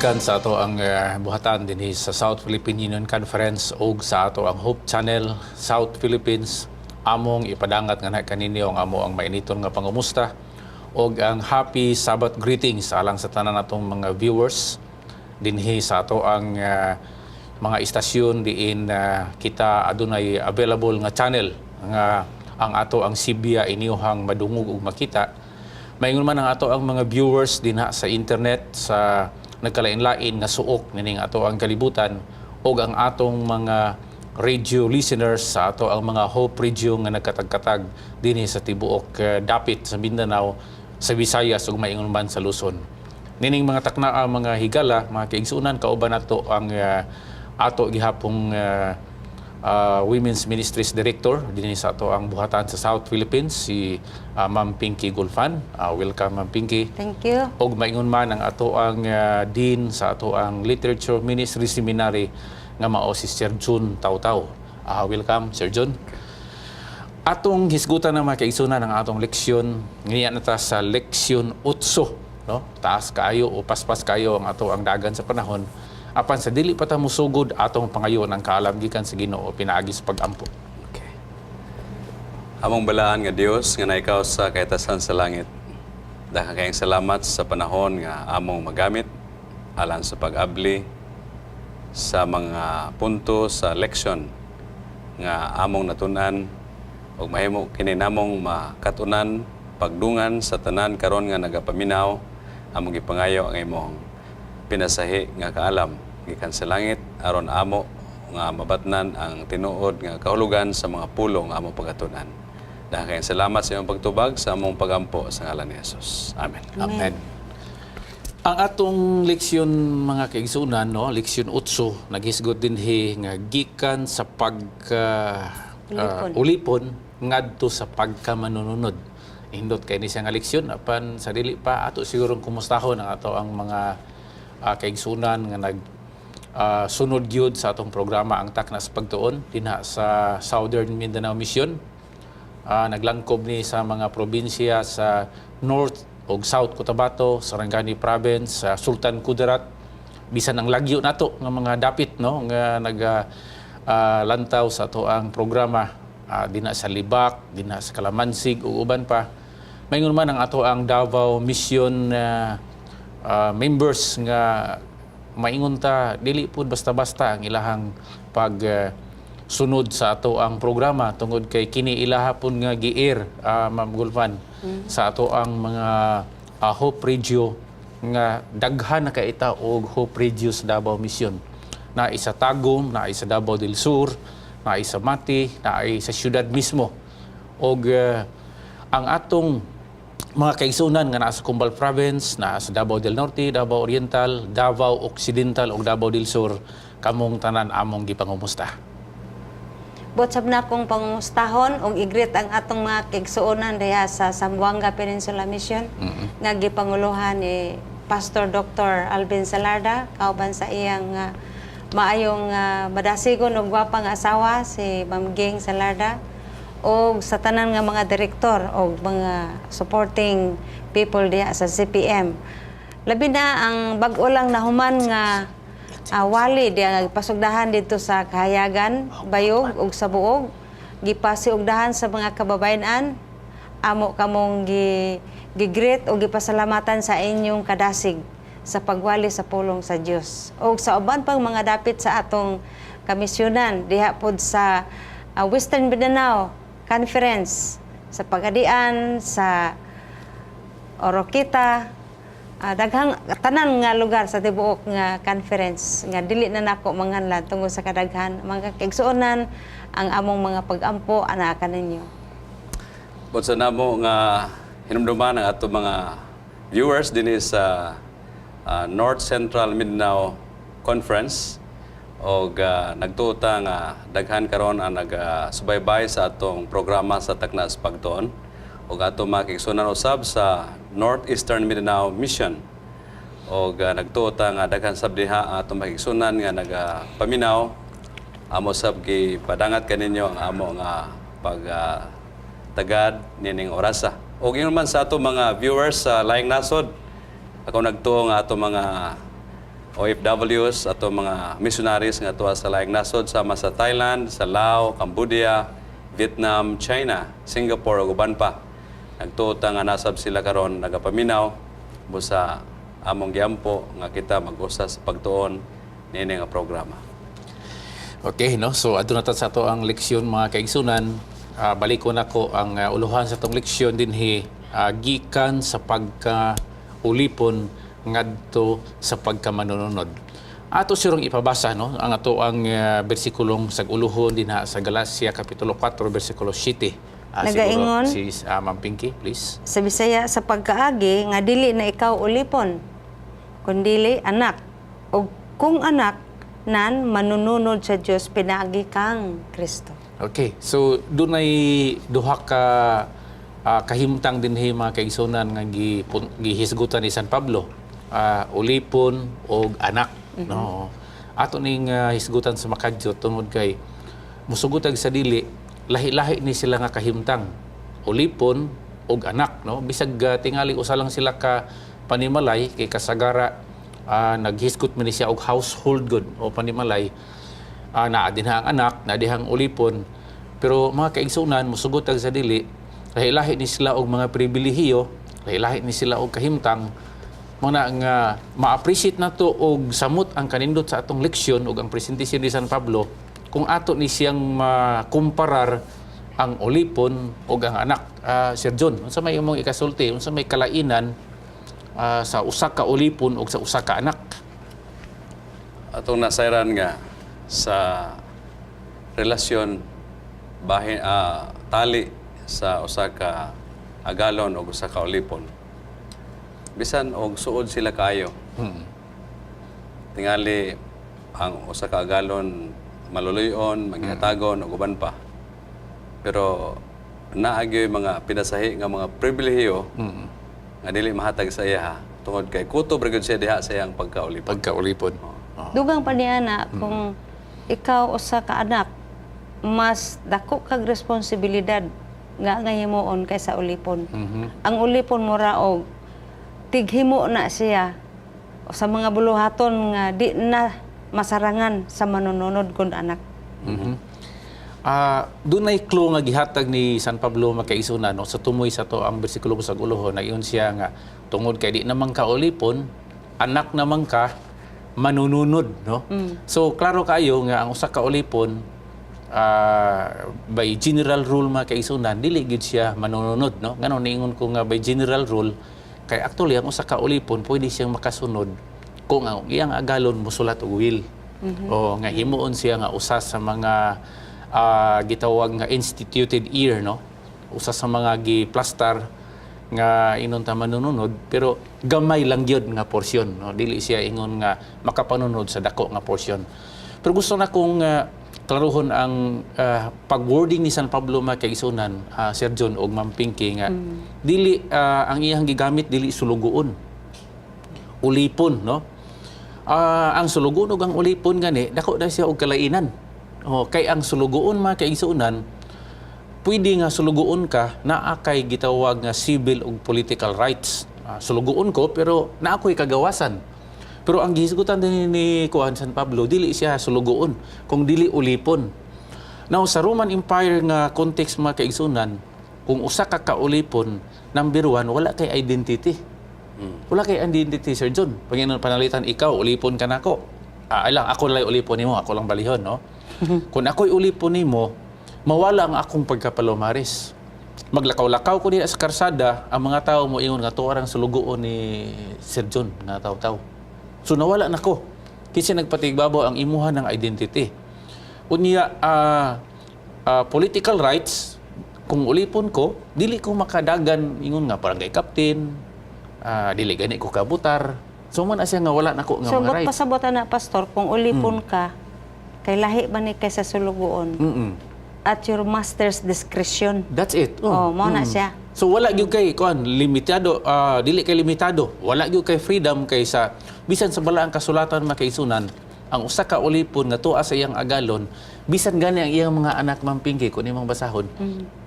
gikan sa ato ang buhatan dinhi sa South Philippine Union Conference ug sa ato ang Hope Channel South Philippines among ipadangat nga kaninyo ang amo ang mainiton nga pangumusta ug ang happy Sabbath greetings alang sa tanan natong mga viewers dinhi sa ato ang mga istasyon diin kita adunay available nga channel nga ang ato ang Sibya iniyuhang madungog ug makita. Maingon man ang ato ang mga viewers dinha sa internet sa nagkalain-lain nga suok nining ato ang kalibutan ug ang atong mga radio listeners sa ato ang mga Hope Radio nga nagkatag-katag dinhi sa tibuok dapit sa Mindanao, sa Visayas ug maingon man sa Luzon. Nining mga taknaa mga higala, mga kaigsunan kauban nato ang ato gihapong Women's Ministries Director dinhi sa ato ang buhatan sa South Philippines, si Ma'am Pinky Gulfan. Welcome Ma'am Pinky. Thank you. Og maingon man ang ato ang Dean sa ato ang Literature Ministry Seminary nga mao si Sir Jun Tautaw. Welcome Sir Jun. Atong hisgutan ng mga kaigsunan ang atong leksyon, niya na ta sa leksyon 8, no? Taas kaayo o paspas kayo ang ato ang dagan sa panahon. Apan sa dili pa ta musugod atong pangayon ang kaalam gikan sa Ginoo pinaagi sa pag-ampo. Okay. Among balaan nga Dios nga naikaw sa kaitasan sa langit. Dahil kayong salamat sa panahon nga among magamit alang sa pag-abli sa mga punto sa leksyon nga among natunan ug mahimo kini namong makatunan pagdungan sa tanan karon nga nagapaminaw among gipangayo ang imong pinasahi nga kaalam gikan sa langit aron amo nga mabatnan ang tinuod nga kahulugan sa mga pulong nga among pagatunan. Dahil kayong salamat sa iyong pagtubag sa among pagampo sa ngalan ni Jesus. Amen. Amen. Ang atong leksyon mga kaigsunan, no, leksyon 8 naghisgot dinhi nga gikan sa ulipon ngadto sa pagkamanununod. Hindot kay ni siya nga leksyon apan sa dili pa ato sigurong kumustahon ang ato ang mga kaigsunan nga sunod gyud sa atong programa ang takna sa pagtuon dinha sa Southern Mindanao Mission. Naglangkob ni sa mga probinsya sa North ug South Cotabato, Sarangani Province, sa Sultan Kudarat, bisan ang lagyo nato nga mga dapit, no, nga lantaw sa ato ang programa dinha sa Libak, dinha sa Kalamansig ug uban pa. Maingon man ang ato ang Davao Mission members nga maingon ta dili pud basta-basta ang ilahang pag sunod sa ato ang programa tungod kay kini ilaha pud nga gi-air Ma'am Gulfan sa ato ang mga Hope Radio nga daghan na kaita og Hope Radio sa Davao Mission. Na isa Tagum, na isa Davao del Sur, na isa Mati, na isa syudad mismo. Og ang atong mga kaigsunan nga nasa Cumbal Province, nasa Davao del Norte, Davao Oriental, Davao Occidental ug Davao del Sur, kamong tanan among gipangumusta. Botsab na akong pangumustahon og igreet ang atong mga kaigsuonan diha sa Zamboanga Peninsula Mission nga gipanguluhan ni Pastor Dr. Alvin Salarda kauban sa iyang maayong madasigon ug gwapang asawa si Ma'am Ging Salarda o sa tanan nga mga direktor o mga supporting people diha sa CPM. Labi na ang bag-o lang nahuman nga wali diha pasugdahan dito sa Kahayagan, Bayog ug sa Buog. Gipasiugdahan sa mga kababayan-an. Amo kamong gigreet o gipasalamatan sa inyong kadasig sa pagwali sa pulong sa Dios. O sa uban pang mga dapit sa atong kamisyonan diha pod sa Western Mindanao Conference, sa Pagadian, sa Oroquita, daghang tanan nga lugar sa tibuok nga conference nga dili na nako manghanlan tungod sa kadaghan mga kaigsuonan ang among mga pag-ampo ana kaninyo. Bot sa namo nga hinumduman ang ato mga viewers dinhi sa North Central Mindanao Conference og nagtuta nga daghan karon ang nagsubaybay sa atong programa sa takna sa pagtuon og ato mga kaigsuonan usab sa Northeastern Mindanao Mission og nagtuta nga daghan sab diha atong mga kaigsuonan nga nagapaminaw amo sab gipadangat kaninyo ang amo nga tagad nining orasa. Og ingon man sa ato mga viewers sa laing nasod, ako nagtuo nga ato mga OFWs ato mga missionaries nga tuwa sa laing nasod sama sa Thailand, sa Laos, Cambodia, Vietnam, China, Singapore ug uban pa. Nagtuota nga nasab sila karon nagapaminaw busa among giampo nga kita mag-usa sa pagtuon niini nga programa. Okay, no? So, ato na sa ato ang leksyon mga kaigsunan. Balik ko na ko ang uluhan sa itong leksyon din gikan sa pagkaulipon ngadto sa pagkamanununod. Ato sirong ipabasa no ang ato ang bersikulong sag-uluhon din sa Galacia kapitulo 4 bersikulo 7. Nagaingon si Ma'am Pinky, please. sa Bisaya sa pagkaagi nga dili na ikaw ulipon kundili anak o kung anak nan manununod sa Dios pinaagi kang Kristo. Okay, so dunay duha ka kahimtang din mga kaigsunan nga gihisgutan ni San Pablo. Ulipon o anak. No? Ato ning hisgutan sa makadyo tungod kay musugutag sa dili, lahi-lahi ni sila nga kahimtang. Ulipon o anak. No? Bisag tingali usa lang sila ka panimalay kay kasagara naghisgot man ni siya og household good o panimalay. Naa din ang anak, naa dihang ulipon. Pero mga kaigsunan, musugutag sa dili, lahi-lahi ni sila og mga pribilehiyo, lahi-lahi ni sila og kahimtang, mga nga ma-appreciate nato og samot ang kanindot sa atong leksyon og ang presentasyon ni San Pablo kung ato ni siyang makumparar ang ulipon og ang anak. Sir John, unsa may imong ikasulti, unsa may kalainan sa usa ka ulipon og sa usa ka anak? Atong nasayran nga sa relasyon tali sa usa ka agalon o usa ka ulipon. Bisan og suod sila kayo. Tingali ang usa ka agalon maluluyon, manghatagon ug uban pa. Pero naagyoy mga pinasahi nga mga pribilehiyo nga dili mahatag sa iya tungod kay kutob ra gyud siya diha sa iyang pagkaulipon. Pagkaulipon. Dugang pa niya na kung ikaw usa ka anak mas dako kag responsibilidad nga himuon kaysa ulipon. Ang ulipon mo ra og tighimo na siya sa mga buluhaton nga di na masarangan sa manununod kun anak. Dunay clue nga gihatag ni San Pablo makaisuna no sa tumoy sa to ang bersikulo sa uluhon na iyon siya nga tungod kay di naman ka ulipon, anak naman ka manununod no. So klaro kayo nga ang usa ka ulipon by general rule makaisunan dili gid siya manununod no. Ngano niingon ko nga by general rule kay actually ang usa ka ulipon pwede siyang makasunod kung ang iyang agalon mosulat og will. O nga himuon siya nga usa sa mga gitawag nga instituted ear no. Usa sa mga giplastar nga inon ta manununod pero gamay lang gyud nga porsyon no. Dili siya ingon nga makapanunod sa dako nga porsyon. Pero gusto na kong klaruhon ang pag-wording ni San Pablo makaisunan, Sir John o Ma'am Pinky nga dili ang iyang gigamit dili sulugoon. Ulipon no. Ang sulugoon ug ang ulipon gani dako na siya og kalainan. Kay ang sulugoon makaisunan pwede nga sulugoon ka naa kay gitawag nga civil ug political rights. Sulugoon ko pero naa ko'y kagawasan. Pero ang gihisgutan din ni Kuan San Pablo, dili siya sulugoon, kung dili ulipon. Now, sa Roman Empire nga context mga kaigsunan, kung usa ka kaulipon, number one, wala kay identity. Wala kay identity, Sir John. Panginoon panalitan, ikaw, ulipon ka na ako. Ako lang ulipon nimo, ako lang balihon, no? Kung ako'y ulipon nimo, mawala ang akong pagkapalomaris. Maglakaw-lakaw ko diha sa karsada, ang mga tao mo ingon nga tuwarang sulugoon ni Sir John nga taw-taw. So nawala na ko. Kasi nagpatigbabaw ang imuhan ng identity. Unya, political rights, kung ulipon ko, dili ko makadagan, ingon nga barangay captain, dili gani ko kabutar. So man siya nga wala na ko nga So mga rights. pasabot na pastor kung ulipon ka kay lahi ba ni kaysa sulugoon at your master's discretion. That's it. Mao na siya. So wala gyud kay kuan limitado, dili kay limitado. Wala gyud kay freedom kaysa bisan sa balaang kasulatan makaisunan ang usa ka ulipon nga tuwa sa iyang agalon bisan gani ang iyang mga anak mampingki kun imong basahon.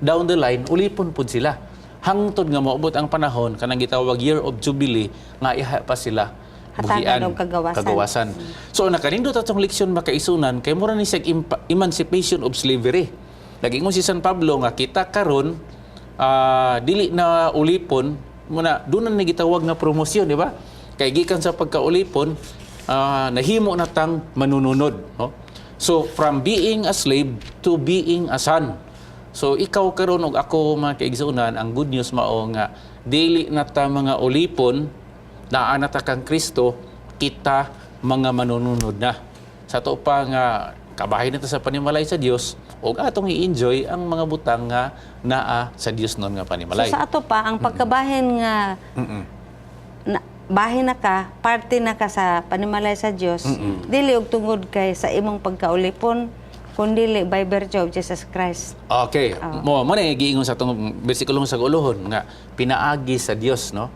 Down the line ulipon pud sila. Hangtod nga moabot ang panahon kanang gitawag year of jubilee nga iha pa sila Hatagan og kagawasan. So nakanindot atong leksyon makaisunan kay mura ni siya emancipation of slavery. Lagi mo si San Pablo nga kita karon dili na ulipon muna doon na gitawag nga promosyon, di ba? Kay gikan sa pagkaulipon nahimo na tang manununod, no? So from being a slave to being a son. So ikaw karon og ako mga kaigsunan, ang good news mao nga dili na ta mga ulipon, naa na ta kang Kristo, kita mga manununod na. Sa to pa nga kabahin nito sa panimalay sa Dios ug atong i-enjoy ang mga butang nga naa sa Dios non nga panimalay. So sa ato pa ang pagkabahin nga bahin na ka, parte na ka sa panimalay sa Dios, dili og tungod kay sa imong pagkaulipon, kundi by virtue of Jesus Christ. Okay. Mo na giingon sa atong bersikulo sa ulohon nga pinaagi sa Dios, no?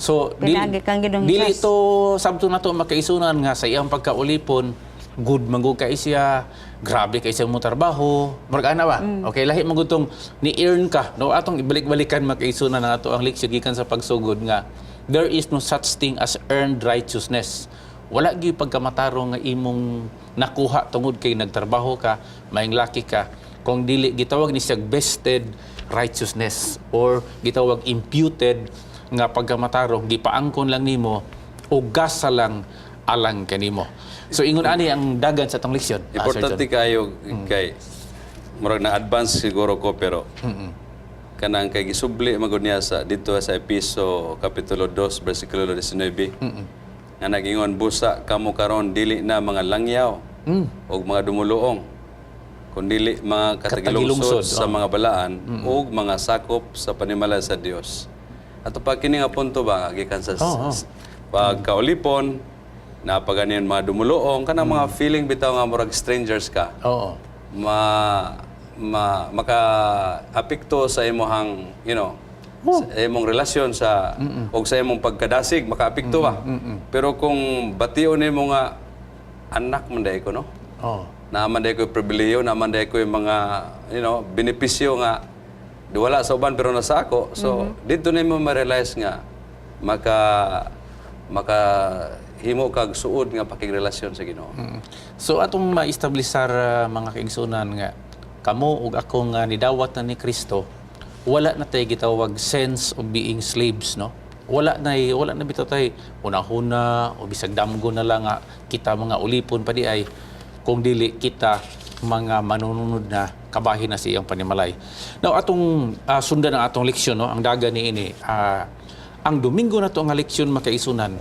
So Pinaagi kang Ginoong dili Diyos. ito sabto na to makaisunan nga sa iyang pagkaulipon good manggug kay siya, grabe kay siya mo trabaho, murag ana ba? Okay, lahi man gud tong ni-earn ka, no? Atong ibalik-balikan makaisunan na ato ang leksyon gikan sa pagsugod nga there is no such thing as earned righteousness. Wala gyud pagkamatarong nga imong nakuha tungod kay nagtrabaho ka, maayong laki ka, kung dili gitawag ni siya vested righteousness or gitawag imputed nga pagkamatarong gipaangkon lang nimo o gasa lang alang kanimo. So ingon ani ang dagan sa atong leksyon. Importante kayo kay murag na advance siguro ko pero kanang kay gisubli magud niya sa dito sa Episo kapitulo 2 bersikulo 19. Nga nagingon busa kamo karon dili na mga langyaw o mga dumuluong kundi mga katagilungsod sa mga balaan o mga sakop sa panimalay sa Dios. Ato pa kini nga punto ba gikan sa pagkaulipon na paganin mga dumuluong kanang mga feeling bitaw nga murag strangers ka. Oo. Maka-apekto sa imong sa imong relasyon sa o sa imong pagkadasig maka-apekto ba. Pero kung bation nimo nga anak man day ko no. Oh. Naaman day ko pribilehiyo, naaman day ko yung mga benepisyo nga wala sa uban pero nasa ako. So dito nimo ma-realize nga maka himo kag suod nga pakigrelasyon sa Ginoo. So atong maestablisar mga kaigsunan nga kamo ug ako nga nidawat na ni Kristo, wala na tay gitawag sense of being slaves, no? Wala na bitaw tay hunahuna o bisag damgo na lang nga kita mga ulipon pa di ay kung dili kita mga manununod na kabahin na sa iyang panimalay. Now atong sundan ang atong leksyon, no? Ang daga ni ini ang Domingo na to nga leksyon makaisunan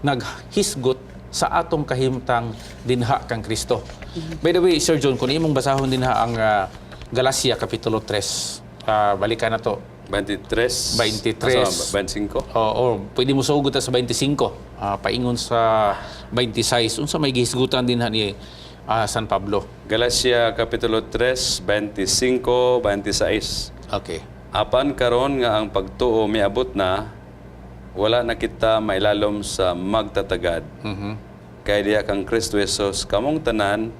naghisgot sa atong kahimtang dinha kang Kristo. By the way, Sir John, kung imong basahon dinha ang Galacia Kapitulo 3, balikan na to. 23. 25. O pwede mo sugot sa 25. Paingon sa 26. Unsa may gihisgutan dinha ni San Pablo. Galacia Kapitulo 3, 25, 26. Okay. Apan karon nga ang pagtuo miabot na, wala na kita mailalom sa magtatagad. Kay diha kang Kristo Jesus, kamong tanan,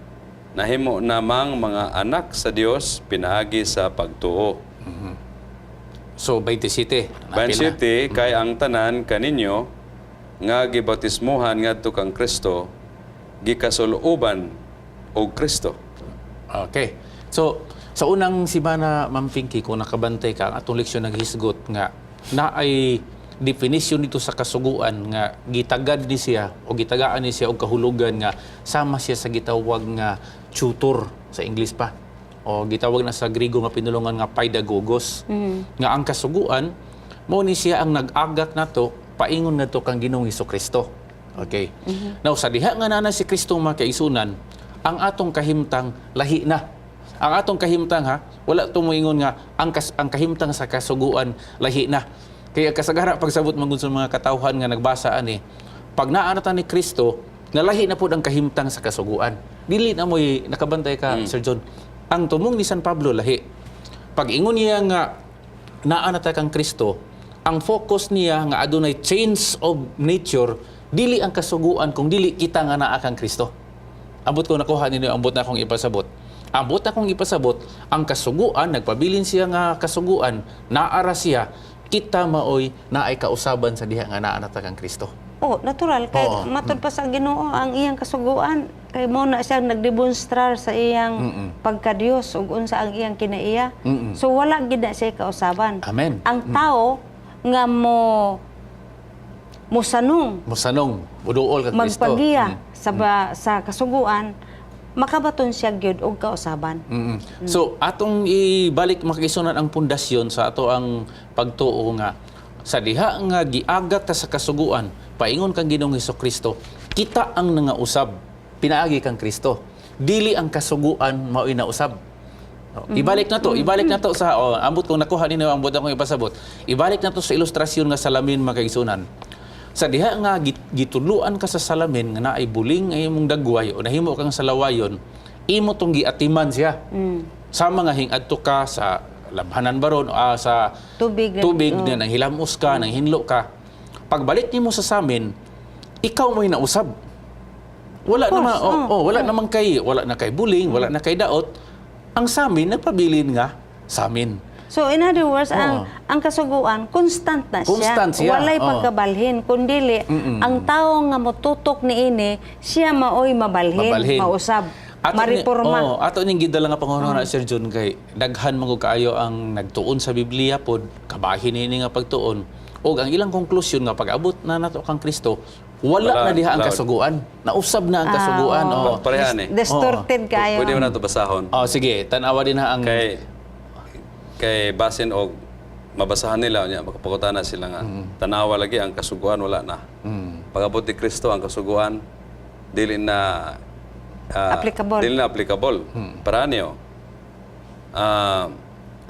nahimo namang mga anak sa Dios, pinaagi sa pagtuo. So, 27. 27, kay ang tanan kaninyo, nga gibautismuhan ngadto kang Kristo, gikasuluban og Kristo. Okay. So, sa unang simana, Ma'am Pinky, kung nakabantay ka, ang atong leksyon naghisgot nga na ay definition dito sa kasuguan nga gitagad ni siya o gitagaan ni siya og kahulugan nga sama siya sa gitawag nga tutor sa English pa o gitawag na sa Griego nga pinulungan nga paidagogos nga ang kasuguan mao ni siya ang nag-agak nato paingon nato kang Ginoong Hesukristo. Okay. Now sa diha nga nana si Kristo makaisunan ang atong kahimtang lahi na. Ang atong kahimtang wala tumuingon nga ang kahimtang sa kasuguan lahi na. Kaya kasagara pagsabot man sa mga katawhan nga nagbasa ani, pag naanatan ni Kristo, nalahi na po ang kahimtang sa kasuguan. Dili na mo'y nakabantay ka, Sir John. Ang tumong ni San Pablo lahi. Pag ingon niya nga naanatan kang Kristo, ang focus niya nga adunay change of nature, dili ang kasuguan kung dili kita nga naa kang Kristo. Ambot ko nakuha ninyo, ambot na akong ipasabot. Ambot na akong ipasabot, ang kasuguan, nagpabilin siya nga kasuguan, naara siya, kita maoy naay kausaban sa diha nga naa nata kang Kristo. Oh, natural kay Oo. matod pa sa Ginoo ang iyang kasuguan kay mo na siya nagdemonstrar sa iyang pagka-Dios ug unsa ang iyang kinaiya. So wala gid na siya kausaban. Amen. Ang tao nga musanong Musanong, buduol kang Kristo. magpagiya sa kasuguan, makabaton siya gyud og kausaban. So, atong ibalik makisunan ang pundasyon sa ato ang pagtuo nga sa diha nga giagat ta sa kasuguan, paingon kang Ginoong Hesukristo, kita ang nangausab, pinaagi kang Kristo. Dili ang kasuguan mao'y nausab. Ibalik na to sa ambot kung nakuha ninyo ang ambot akong ipasabot. Ibalik na to sa ilustrasyon nga salamin makaigsunan. Sa diha nga gituluan ka sa salamin nga naay buling ay imong dagway o nahimo kang salawayon, imo tong giatiman siya. Sa mga hingadto ka sa labhanan baron sa Tubig na nang hilamos ka, nang hinlo ka. Pagbalik nimo sa samin, ikaw mo'y nausab. Wala Of course, naman wala na kay buling, wala na kay daot. Ang samin nagpabilin nga samin. So in other words, ang kasuguan constant na siya. Constant siya, Walay oo. pagkabalhin kundi ang tao nga motutok niini siya maoy mabalhin, mausab, mariporma. Ato ning gidala nga pangunahan na Sir John kay daghan man kog kaayo ang nagtuon sa Biblia pod, kabahin ini nga pagtuon. Og ang ilang konklusyon nga pag-abot na nato kang Kristo, wala na diha ang loud. kasuguan. Nausab na ang kasuguan. Parehan eh. Distorted kayo. Pwede mo na ito basahon. Sige, tanawa din na ang Kay basin og mabasahan nila nya makapakutan na sila nga tanawa lagi ang kasuguan wala na. Pag-abot ni Kristo ang kasuguan dili na Applicable. Dili na applicable. Para niyo.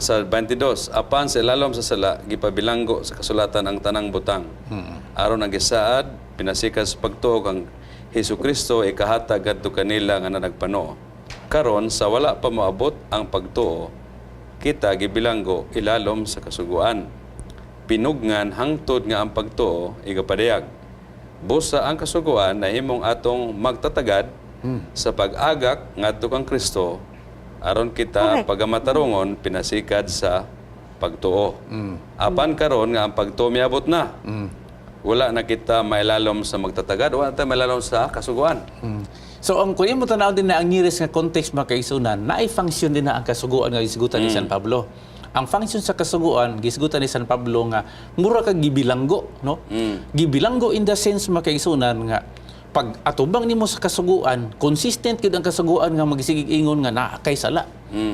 Sa 22, apan sa ilalom sa sala gipabilanggo sa kasulatan ang tanang butang. Aron ang gisaad pinasikat sa pagtuo kang Hesukristo ikahatag adto kanila nga nagpano. Karon sa wala pa moabot ang pagtuo kita gibilanggo ilalom sa kasuguan. Pinugnan hangtod nga ang pagtuo igapadayag. Busa ang kasuguan na himong atong magtatagad sa pag-agak ngadto kang Kristo aron kita pagamatarungon pinasikad sa pagtuo. Apan karon nga ang pagtuo miabot na. Wala na kita mailalom sa magtatagad, wala na mailalom sa kasuguan. So ang kunin mo tanaw din na ang nearest nga context makaisunan, naay-function din na ang kasuguan nga gisgutan ni San Pablo. Ang function sa kasuguan gisgutan ni San Pablo nga mura kag gibilanggo, no? Gibilanggo in the sense makaisunan nga pag atubang nimo sa kasuguan, consistent gid ang kasuguan nga magisigig ingon nga naa kay sala.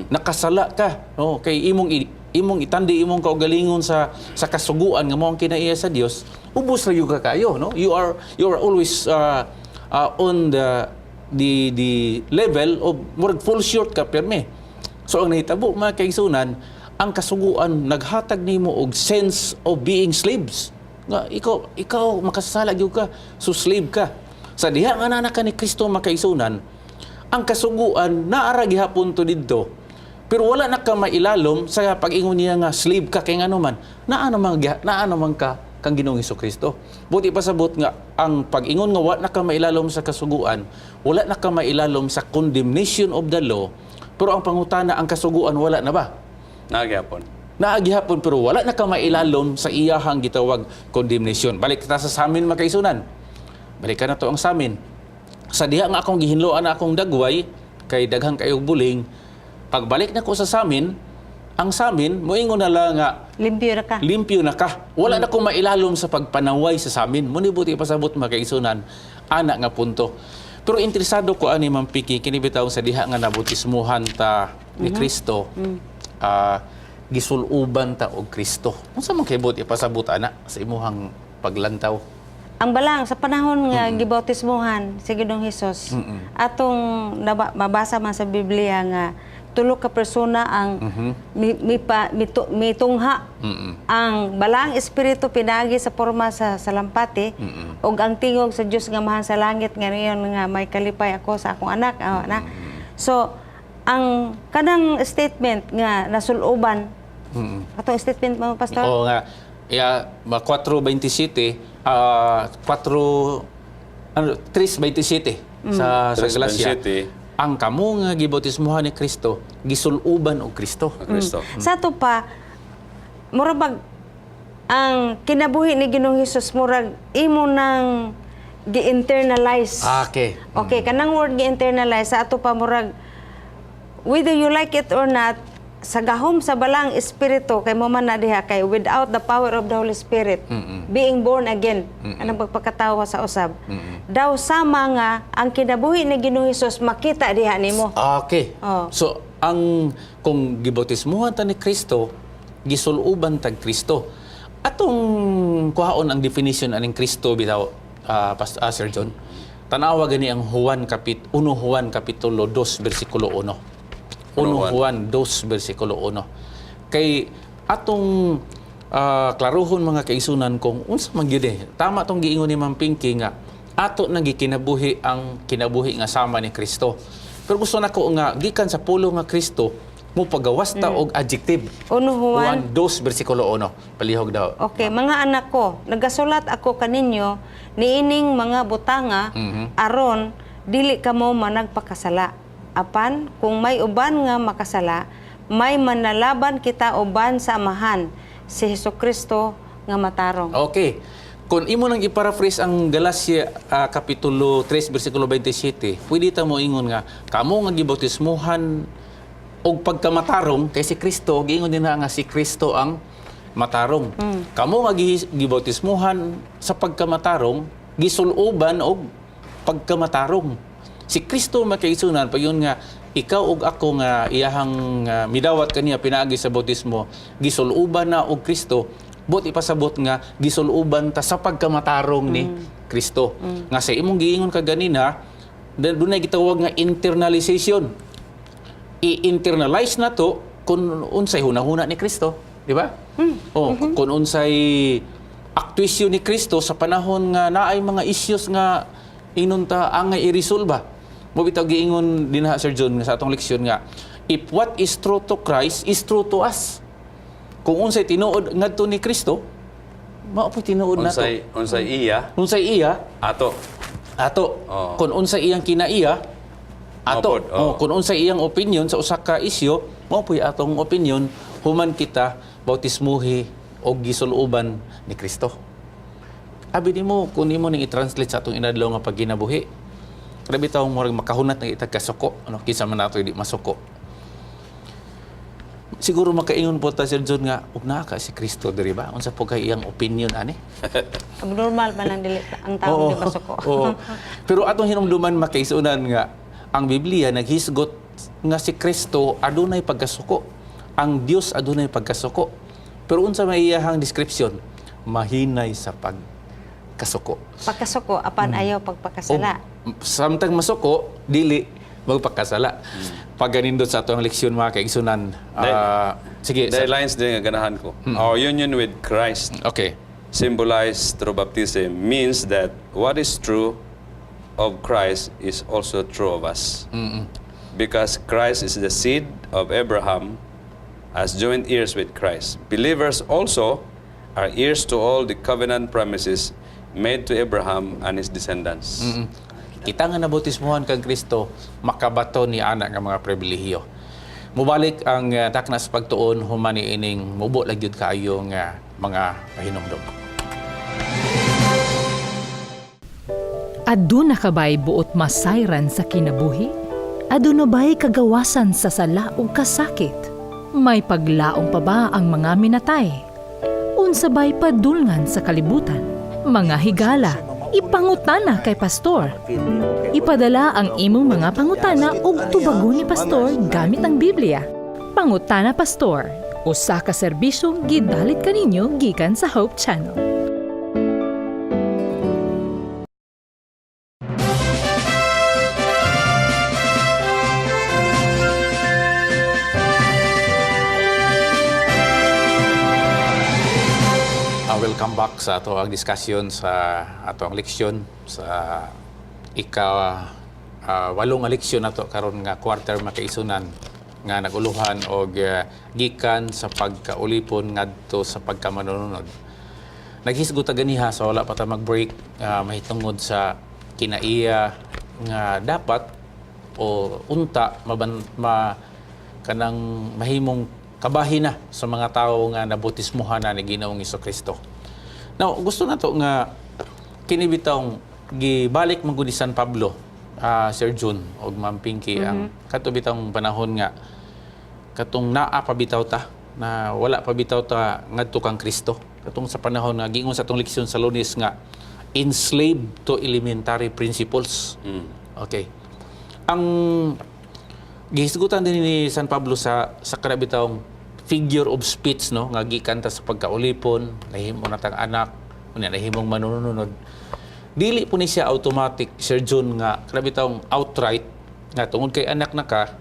Nakasala ka, no? Kay imong itandi imong kaugalingon sa kasuguan nga mao ang kinaiya sa Dios, ubos ra gyud ka kayo, no? You are always on the level of murag full short ka perme. So ang nahitabo mga kaigsunan, ang kasuguan naghatag nimo og sense of being slaves. Nga ikaw makasala gyud ka, so slave ka. Sa diha nga anak ka ni Kristo makaisunan, ang kasuguan naara gihapon to didto. Pero wala na ka mailalom sa pag-ingon niya nga slave ka kay ngano man. Naano man ka kang Ginoong Hesukristo. Buti pasabot nga ang pag-ingon nga wala na ka mailalom sa kasuguan, wala na ka mailalom sa condemnation of the law. Pero ang pangutana ang kasuguan wala na ba? Nagyapon. Naagihapon pero wala na ka mailalom sa iyahang gitawag condemnation. Balik ta sa samin makaisunan. Balik ka na to ang samin. Sa diha nga akong gihinloan na akong dagway kay daghang kayog buling, pagbalik na ko sa samin, ang samin moingon na lang nga limpyo na ka. Wala na ko mailalom sa pagpanaway sa samin. Muni buti pasabot makaisunan ana nga punto. Pero interesado ko ani Ma'am Piki kini bitaw sa diha nga nabutismuhan ta ni Kristo. Gisuluban ta og Kristo. Unsa man kay buti pasabot ana sa imuhang paglantaw? Ang balang sa panahon nga gibautismuhan si Ginoong Hesus, atong mabasa man sa Biblia nga tulo ka persona ang mitungha. Ang balang espiritu pinagi sa porma sa salampati ug ang tingog sa Dios nga mahan sa langit nga niyon nga may kalipay ako sa akong anak. So ang kanang statement nga nasuluban, atong statement mo pastor? Oo nga. 4:27 3:27 sa Galacia. Ang kamo nga gibautismuhan ni Kristo, gisuluban og Kristo. Kristo. Sa to pa murabag ang kinabuhi ni Ginoong Hesus murag imo nang gi-internalize. Okay. Okay, kanang word gi-internalize sa ato pa murag whether you like it or not, sa gahom sa balang espiritu kay mo man na diha kay without the power of the Holy Spirit, being born again, anang pagpakatawa sa usab. Daw sama nga ang kinabuhi ni Ginoong Hesus makita diha nimo. Okay. Oh. So, kung gibautismuhan ta ni Kristo, gisuluban tag Kristo. Atong kuhaon ang definition aning Kristo bitaw, Sir John. Tanawa gani ang Juan kapitulo 2 bersikulo 1. 1 Juan 2 bersikulo 1. Kay atong klaruhon mga kaigsunan kung unsa man gyud tama tong giingon ni Ma'am Pinky nga ato nang gikinabuhi ang kinabuhi nga sama ni Kristo. Pero gusto nako nga gikan sa pulo nga Kristo mo pagawas ta og adjective. 1 Juan 1 2 bersikulo 1. Palihog daw. Okay, mga anak ko, nagasulat ako kaninyo niining mga butanga aron dili kamo managpakasala. Apan kung may uban nga makasala, may manalaban kita uban sa Amahan, si Hesukristo nga matarong. Okay. Kung imo nang iparaphrase ang Galacia kapitulo 3 bersikulo 27, pwede ta mo ingon nga kamo nga gibautismuhan og pagkamatarong kay si Kristo, giingon din na nga si Kristo ang matarong. Kamo nga gibautismuhan sa pagkamatarong, gisuluban og pagkamatarong. Si Kristo makaigsunan pa yun nga ikaw ug ako nga iyahang midawat kaniya pinaagi sa bautismo, gisuluban na og Kristo. Bot ipasabot nga gisuluban ta sa pagkamatarong ni Kristo. Nga sa imong giingon kaganina, dunay gitawag nga internalization. I-internalize na to kung unsay hunahuna ni Kristo, di ba? Kung unsay aktuisyon ni Kristo sa panahon nga naay mga issues nga inunta angay i-resolba. Mo bitaw giingon dinha Sir John sa atong leksyon nga if what is true to Christ is true to us. Kung unsay tinuod ngadto ni Kristo, mao po tinuod nato. Unsay iya, ato. Oh. Kung unsay iyang kinaiya, ato. Oh. Kung unsay iyang opinion sa usa ka isyu, mao po atong opinion human kita bautismuhi og gisuluban ni Kristo. Abi nimo kun imo ning i-translate sa atong inadlaw nga pagkinabuhi. Grabe taong murag makahunat ng itag kasuko. Kinsa man nato di masuko. Siguro makaingon po ta Sir John nga ug naa ka si Kristo diri ba? Unsa po kay iyang opinion ani? Abnormal man ang dili ang tawo di basuko. Oo. Pero atong hinumduman makaisunan nga ang Biblia naghisgot nga si Kristo adunay pagkasuko. Ang Dios adunay pagkasuko. Pero unsa may iyang description? Mahinay sa pagkasuko. Pagkasuko apan ayaw pagpakasala. Samtang masuko, dili magpakasala. Pag ganindot sa atong leksyon mga kaigsunan. Sige. The lines din nga ganahan ko. Our union with Christ, Okay. symbolized through baptism, means that what is true of Christ is also true of us. Because Christ is the seed of Abraham, as joint heirs with Christ. Believers also are heirs to all the covenant promises made to Abraham and his descendants. Kita nga nabautismuhan kang Kristo, makabato ni ana nga mga pribilehiyo. Mubalik ang taknas pagtuon humani ining mubo lang gyud kaayo nga mga pahinumdom. Aduna kabay buot masayran sa kinabuhi? Aduna ba'y kagawasan sa sala ug kasakit? May paglaong pa ba ang mga minatay? Unsa ba'y padulngan sa kalibutan? Mga higala, ipangutana kay pastor. Ipadala ang imong mga pangutana ug tubagon ni pastor gamit ang Biblia. Pangutana Pastor, usa ka serbisyo gidalit kaninyo gikan sa Hope Channel. Welcome back sa ato ang diskusyon sa ato ang leksyon sa walong nga leksyon nato karon nga quarter makaisunan nga naguluhan og gikan sa pagkaulipon ngadto sa pagkamanununod. Naghisgot ganiha sa wala pa ta mag-break mahitungod sa kinaiya nga dapat o unta kanang mahimong kabahin na sa mga tao nga nabutismuhan na ni Ginoong Jesucristo. Now, gusto na to nga kinibitang gibalik man gud ni San Pablo, Sir Jun og Ma'am Pinky, ang katubitang panahon nga katong naa pa bitaw ta na wala pa bitaw ta ngadto kang Kristo. Katong sa panahon nga giingon sa atong leksyon sa Lunes nga enslaved to elementary principles. Okay. Ang gihisgutan din ni San Pablo sa karabitawng figure of speech, no, nga gikan ta sa pagkaulipon, nahimo na tang anak, unya nahimong manununod. Dili po ni siya automatic, Sir John, nga karabitawng outright nga tungod kay anak na ka,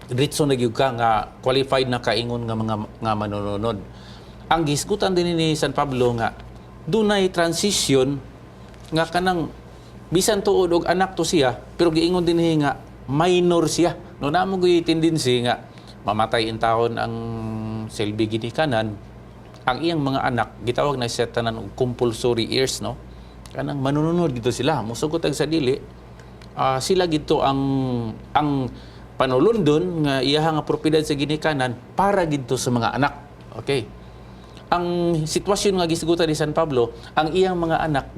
diretso na gyud ka nga qualified na kaingon nga manununod. Ang gihisgutan din ni San Pablo nga dunay transition nga kanang bisan tuod og anak to siya, pero giingon din nga minor siya. No, namo gyud tendency nga mamatay in taon ang silbi ginikanan, ang iyang mga anak gitawag na siya tanan og compulsory heirs, no, kanang manununod gito sila mosugot ag sa dili, sila gito ang panulundon nga iyaha nga propiedad sa ginikanan para gito sa mga anak. Okay, ang sitwasyon nga gisgutan ni San Pablo, ang iyang mga anak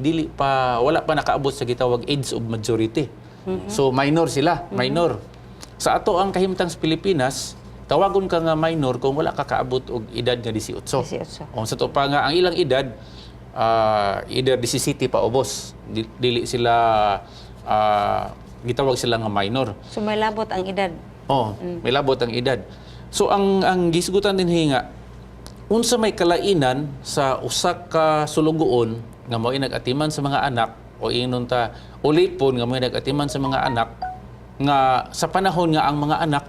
wala pa nakaabot sa gitawag age of majority. So minor sila, minor. Sa ato ang kahimtang sa Pilipinas, tawagon ka nga minor kung wala ka kaabot og edad nga 18. 18. O sa to pa nga ang ilang edad either 17 pa ubos. Dili sila gitawag sila nga minor. So may labot ang edad. May labot ang edad. So ang gisgutan din nga unsa may kalainan sa usa ka sulugoon nga mao nag-atiman sa mga anak o ingnon ta ulipon nga mao nag-atiman sa mga anak nga sa panahon nga ang mga anak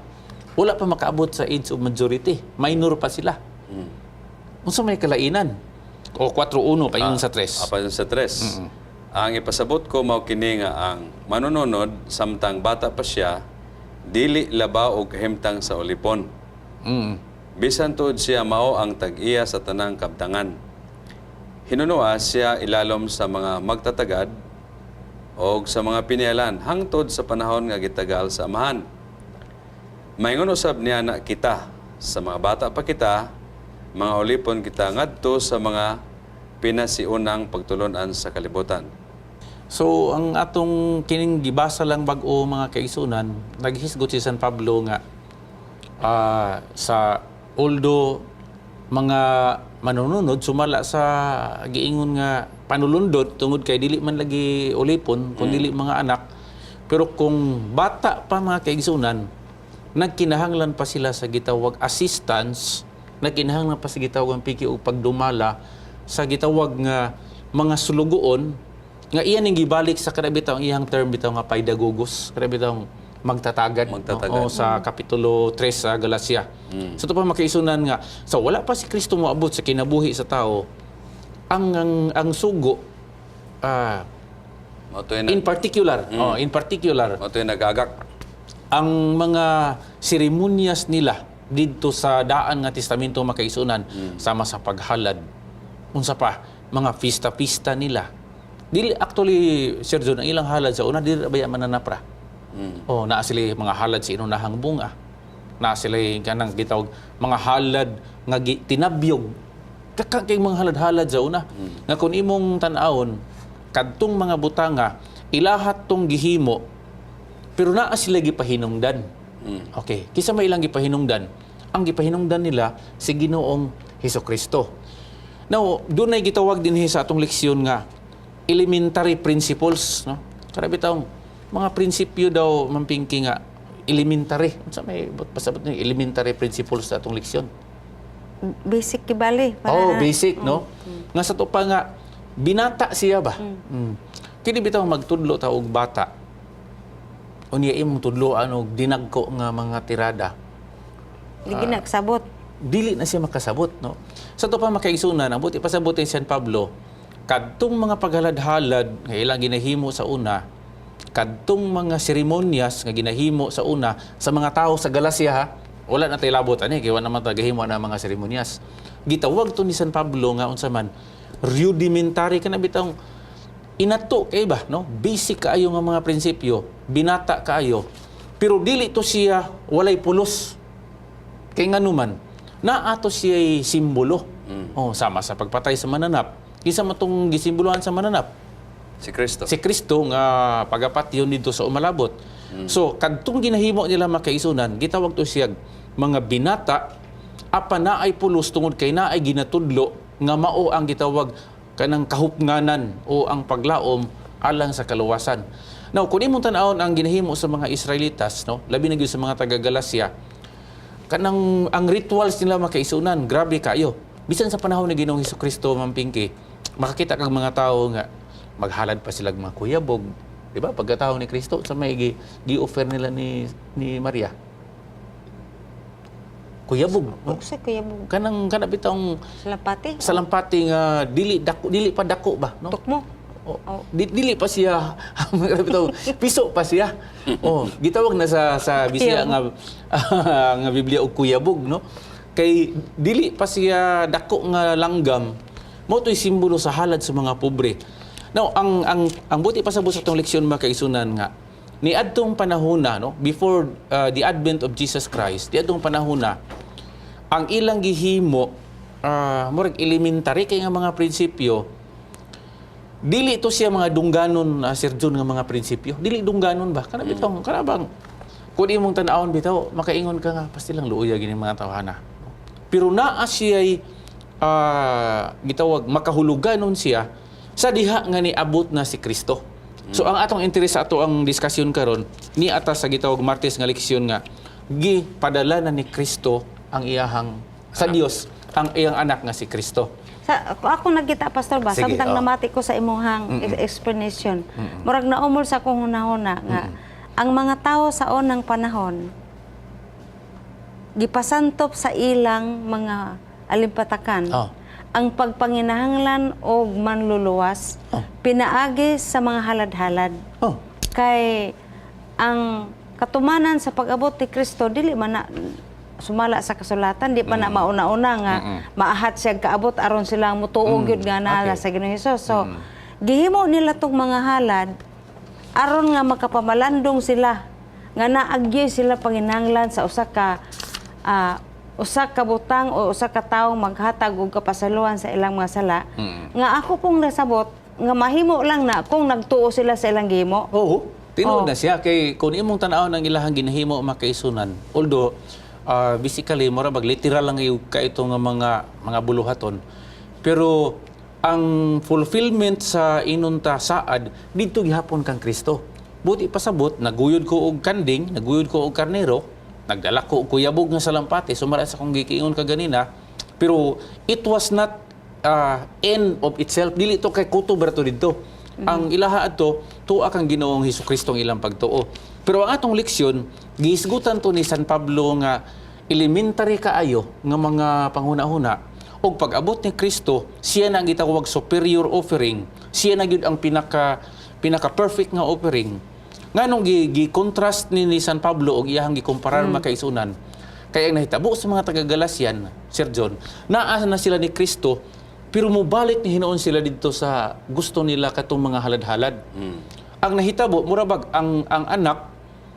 wala pa makaabot sa age of majority, minor pa sila. Unsa may kalainan? O 4-1 pa yun sa 3. Apa yun sa 3. Ang ipasabot ko mao kini nga ang manununod samtang bata pa siya dili labaw og himtang sa ulipon. Bisan tuod siya mao ang tag-iya sa tanang kabtangan. Hinunoa siya ilalom sa mga magtatagad o sa mga pinialan hangtod sa panahon nga gitagal sa amahan. Maingon usab niya na kita sa mga bata pa kita, mga ulipon kita ngadto sa mga pinasiunang pagtulunan sa kalibutan. So ang atong kining gibasa lang bag-o mga kaigsunan, naghisgot si San Pablo nga sa although mga manununod sumala sa giingon nga panulundot tungod kay dili man lagi ulipon kun dili mga anak, pero kung bata pa mga kaigsunan nagkinahanglan pa sila sa gitawag assistance, nagkinahanglan pa sa gitawag piki o pagdumala sa gitawag nga mga sulugoon nga iyan ning gibalik sa karabitaw iyang term bitaw nga paidagogos, karabitaw magtatagad. O sa kapitulo 3 sa Galacia. So ito pa makaisunan nga so wala pa si Kristo moabot sa kinabuhi sa tao, ang sugo in particular Mao to'y nagagak. ang mga seremonyas nila dito sa daan nga testamento makaisunan sama sa paghalad, unsa pa mga pista-pista nila, dili actually Sir John ang ilang halad sa una dili baya mananapra. Naa sila mga halad sa inunahang bunga, naa sila kanang gitawag mga halad nga tinabyog kay mga halad-halad sa una nga kung imong tan-awon kadtong mga butanga ilahat tong gihimo pero naa sila gipahinungdan. Okay, kisa may ilang gipahinungdan, ang gipahinungdan nila si Ginoong Hesukristo. Now, doon ay gitawag din sa atong leksyon nga elementary principles, no? Karabi taong mga prinsipyo daw mampingki nga elementary. Unsa may pasabot ni elementary principles sa atong leksyon? Basic kibali. Basic, no? Nga sa to pa nga binata siya ba? Kini bitaw magtudlo ta og bata. Unya imong tudloan og dinagko nga mga tirada. Ligi nagsabot. Dili na siya makasabot, no? Sa to pa makaigsunan, ang buti pasabot ni San Pablo, kadtong mga paghalad-halad nga ilang ginahimo sa una, kadtong mga seremonyas nga ginahimo sa una sa mga tao sa Galacia, ha? Wala na tayo labot ani kay wala naman tagahimo na mga seremonyas. Gitawag to ni San Pablo nga unsa man rudimentary kana bitang inato kay ba, no? Basic kaayo nga mga prinsipyo, binata kaayo. Pero dili to siya walay pulos. Kay nganuman na ato siya'y simbolo. Oh, sama sa pagpatay sa mananap. Isa mo itong gisimbolohan sa mananap. Si Kristo. Si Kristo nga pagapat yun dito sa umalabot. So, kadtong ginahimo nila makaisunan, gitawag to siya mga binata, apa na ay pulos tungod kay na ay ginatudlo, nga mao ang gitawag kanang kahupnganan o ang paglaom alang sa kaluwasan. Now, kung imong tan-awon ang ginahimo sa mga Israelitas, no, labi na gyud sa mga taga-Galacia, kanang ang rituals nila makaisunan, grabe kayo. Bisan sa panahon ni Ginoong Hesukristo, Ma'am Pinky, makakita kang mga tao nga maghalad pa sila mga kuyabog. Di ba? Pagkatao ni Kristo, sa may gi-offer nila ni Maria. Kuyabog. Ug sa kuya mo Kanang bitong salapati. salampati nga dili pa dako ba, no? Tukmo. Oh, dili pa siya bitaw piso pa siya. Oh, gitawag na sa Bisaya nga nga Biblia og kuyabog, no? Kay dili pa siya dako nga langgam. Mao to'y simbolo sa halad sa mga pobre. Now, ang buti pa sa tong leksyon makaisunan nga ni adtong panahon na, no, before the advent of Jesus Christ, di adtong panahon na ang ilang gihimo murag elementary kay nga mga prinsipyo, dili to siya mga dungganon, Sir John, nga mga prinsipyo. Dili dungganon ba? Kana bitaw, kana bang kung imong tan-awon bitaw, makaingon ka nga pastilang luoy gini mga tawhana. Pero naa siya'y gitawag makahuluganon siya sa diha nga niabot na si Kristo. So ang atong interes sa ato ang diskusyon karon ni atas sa gitawag Martes nga leksyon nga gipadala na ni Kristo ang iyahang sa Dios ang iyang anak nga si Kristo. Ako nagkita, Pastor ba, Sige, samtang namati ko sa imuhang explanation. Murag naumol sa akong hunahuna nga, ang mga tao sa unang panahon, gipasantop sa ilang mga alimpatakan, ang pagpanginahanglan o manluluwas, pinaagi sa mga halad-halad. Kay ang katumanan sa pag-abot ni Kristo, dili man na sumala sa kasulatan, di pa na mauna-una nga maahat siya kaabot aron silang mutuog yun nga na sa Ginoong Hesus. So, gihimo nila tong mga halad aron nga makapamalandong sila nga naagyo sila panginahanglan sa usa ka butang o usa ka tawo maghatag og kapasaluhan sa ilang mga sala. Nga ako pong nasabot nga mahimo lang na kung nagtuo sila sa ilang gihimo. Oo, tinuod na siya kay kung imong tan-aw ng ilahang ginahimo makaisunan, although basically, murabag literal lang yung kaito nga mga buluhaton. Pero ang fulfillment sa inunta saad dito gihapon kang Kristo. Buti pasabot, naguyod ko og kanding, naguyod ko og karnero, nagdala ko og kuyabog nga salampati, sumara sa kong gikiingon kaganina. Pero it was not end of itself. Dili to kay kuto brato dito. Ang ilaha ato tuwa kang Ginoong Hesukristo ang ilang pagtuo. Pero ang atong leksyon, gihisgutan to ni San Pablo nga elementary kaayo nga mga panghuna-huna. Og pag-abot ni Kristo, siya na ang gitawag superior offering. Siya na gyud ang pinaka-perfect nga offering. Nganong gi-contrast ni San Pablo og iyahang gikumparar makaisunan. Kaya ang nahitabo sa mga taga-Galatian, Sir John, naa na sila ni Kristo, pero mubalik ni hinoon sila dito sa gusto nila katong mga halad-halad. Ang nahitabo, murabag, ang anak,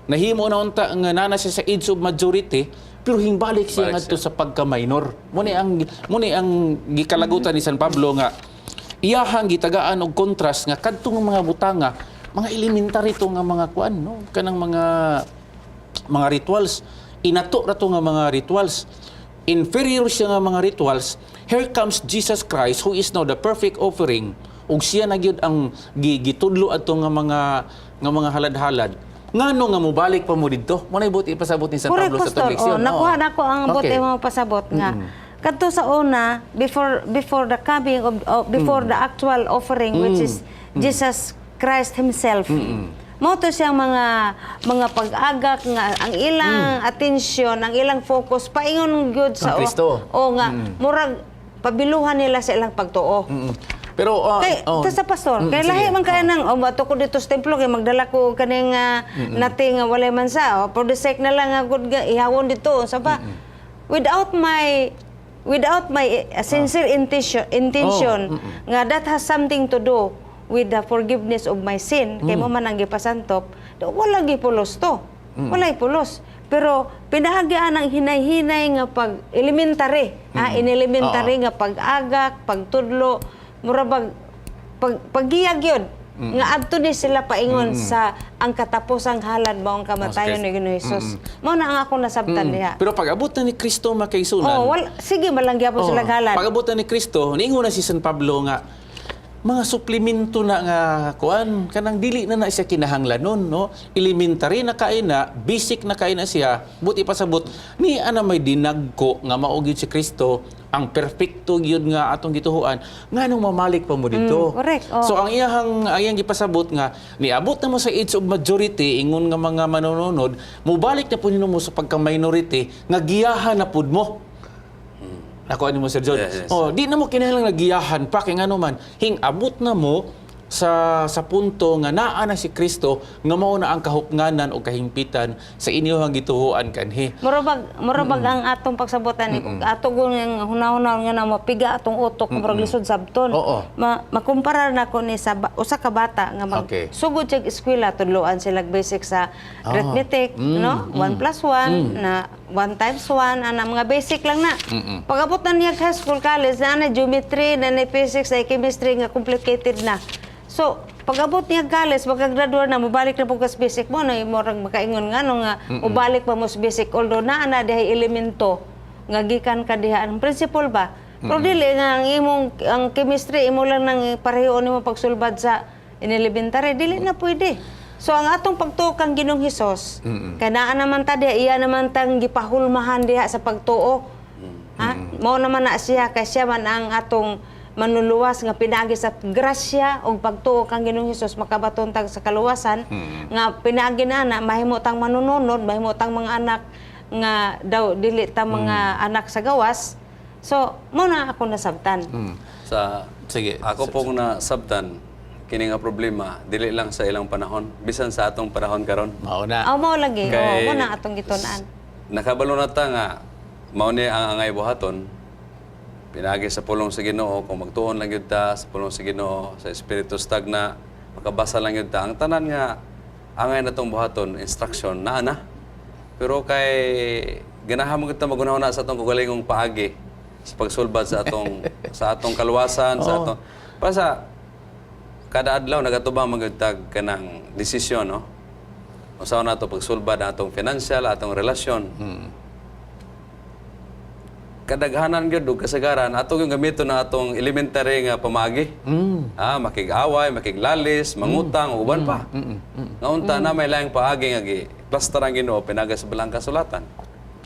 nahimo na unta nga nana siya sa age of majority, pero hingbalik siya ngadto sa pagka-minor. Muni ang gikalagutan ni San Pablo nga iyahang gitagaan og contrast nga kadtong mga butanga, mga elementary to nga mga kuan, no? Kanang mga rituals, inato ra to nga mga rituals. Inferior siya nga mga rituals. Here comes Jesus Christ who is now the perfect offering. Ug siya na gyud ang gitudlo adto nga mga halad-halad. Ngano nga mobalik pa mo didto? Mo na buti pasabot ni San Pablo sa tong leksyon. Nakuha na ko ang buti mo pasabot nga. Kadto sa una, before the coming of before the actual offering, which is Jesus Christ himself. Mo to siyang mga pag-agak nga ang ilang atensyon, ang ilang focus paingon gyud sa Kristo. nga murag pabiluhan nila sa ilang pagtuo. Pero sa pastor, kay lahi man kaya nang bato ko dito sa templo kay magdala ko kaning nating walay man sa for the sake na lang nga good ihawon dito sa ba. Without my sincere intention nga that has something to do with the forgiveness of my sin kay mo man ang gipasantop, wala gipulos to. Walay pulos. Pero pinahagian ang hinay-hinay nga pag elementary, inelementary nga pag-agak, pagtudlo, murabag paggiyag yun. Nga adto ni sila paingon sa ang katapusang halad maong kamatayon ni Ginoong Hesus. Mao na ang akong nasabtan diha. Pero pag abot na ni Kristo makaisunan, Sige malangya po sila halad. pag abot na ni Kristo, niingon na si San Pablo nga mga suplemento na nga kuan kanang dili na siya kinahanglanon, no? Elementary na kaina, basic na kaina siya, buti pasabot ni ana may dinagko nga mao gyud si Kristo ang perpekto gyud nga atong gituhuan nganong mamalik pa mo dito. Correct. So ang iyang gipasabot nga niabot na mo sa age of majority ingon nga mga manununod, mubalik na pud mo sa pagka minority nga giyahan na pud mo. Ako ano mo Sir John. Yes. Di na mo kinahanglan nagiyahan pa kay ngano man hing abot na mo sa punto nga naa na si Kristo nga mao na ang kahupnganan o kahimpitan sa inyong gituhuan kanhi. Murabag ang atong pagsabotan ato gun nga hunaw-hunaw nga na mapiga atong utok murag lisod sabton. Oo. Makumpara na ko ni sa usa ka bata nga Okay. sugod sa eskwela tudloan sila basic sa arithmetic, no? 1 plus 1 na 1 times 1 ana mga basic lang na. Pag abot na niya high school, college na geometry, na physics, na chemistry nga complicated na. So, pag-abot niya college, magka-graduate na, mabalik na po sa basic mo, no, morang makaingon nga, no, nga, mabalik pa mo sa basic, although na dihay elemento, nga gikan ka diha, ang principle ba? Pero dili, nga, ang chemistry, imo lang nang pareho nimo pagsulbad sa inelementary, dili na pwede. So, ang atong pagtuo kang Ginoong Hesus, kanaan naman ta diha, iya naman tang gipahulmahan diha sa pagtuo. Ha? Mao naman na siya, kay siya man ang atong manluluwas nga pinagi sa grasya o pagtuo kang Ginoong Hesus makabaton tag sa kaluwasan nga pinagi na mahimo tang manununod, mahimo tang mga anak nga daw dili ta mga anak sa gawas. So mo na ako nasabtan. Sige. Ako pong nasabtan kini nga problema dili lang sa ilang panahon, bisan sa atong panahon karon. Mao na. Mao lagi. Kay- Mo na atong gitun-an. Nakabalo na ta nga mao ni ang angay buhaton pinagi sa pulong sa Ginoo kung magtuon lang gyud ta sa pulong sa Ginoo sa Espiritu Stagna makabasa lang gyud ta ang tanan nga angay natong buhaton instruction na pero kay ganahan mo gyud ta magunahon sa atong kagalingong paagi sa pagsulbad sa atong kaluwasan sa atong para sa kada adlaw nagatubang magyud kanang desisyon, no? Usaw na ito pagsulbad na atong financial, atong relasyon. Kadaghanan gyud og kasagaran ato yung gamiton na atong elementary nga pamagi. Makig-away, makiglalis, mangutang, uban pa. Nga unta na may laing paagi nga gi plaster ang Ginoo pinaga sa balang kasulatan.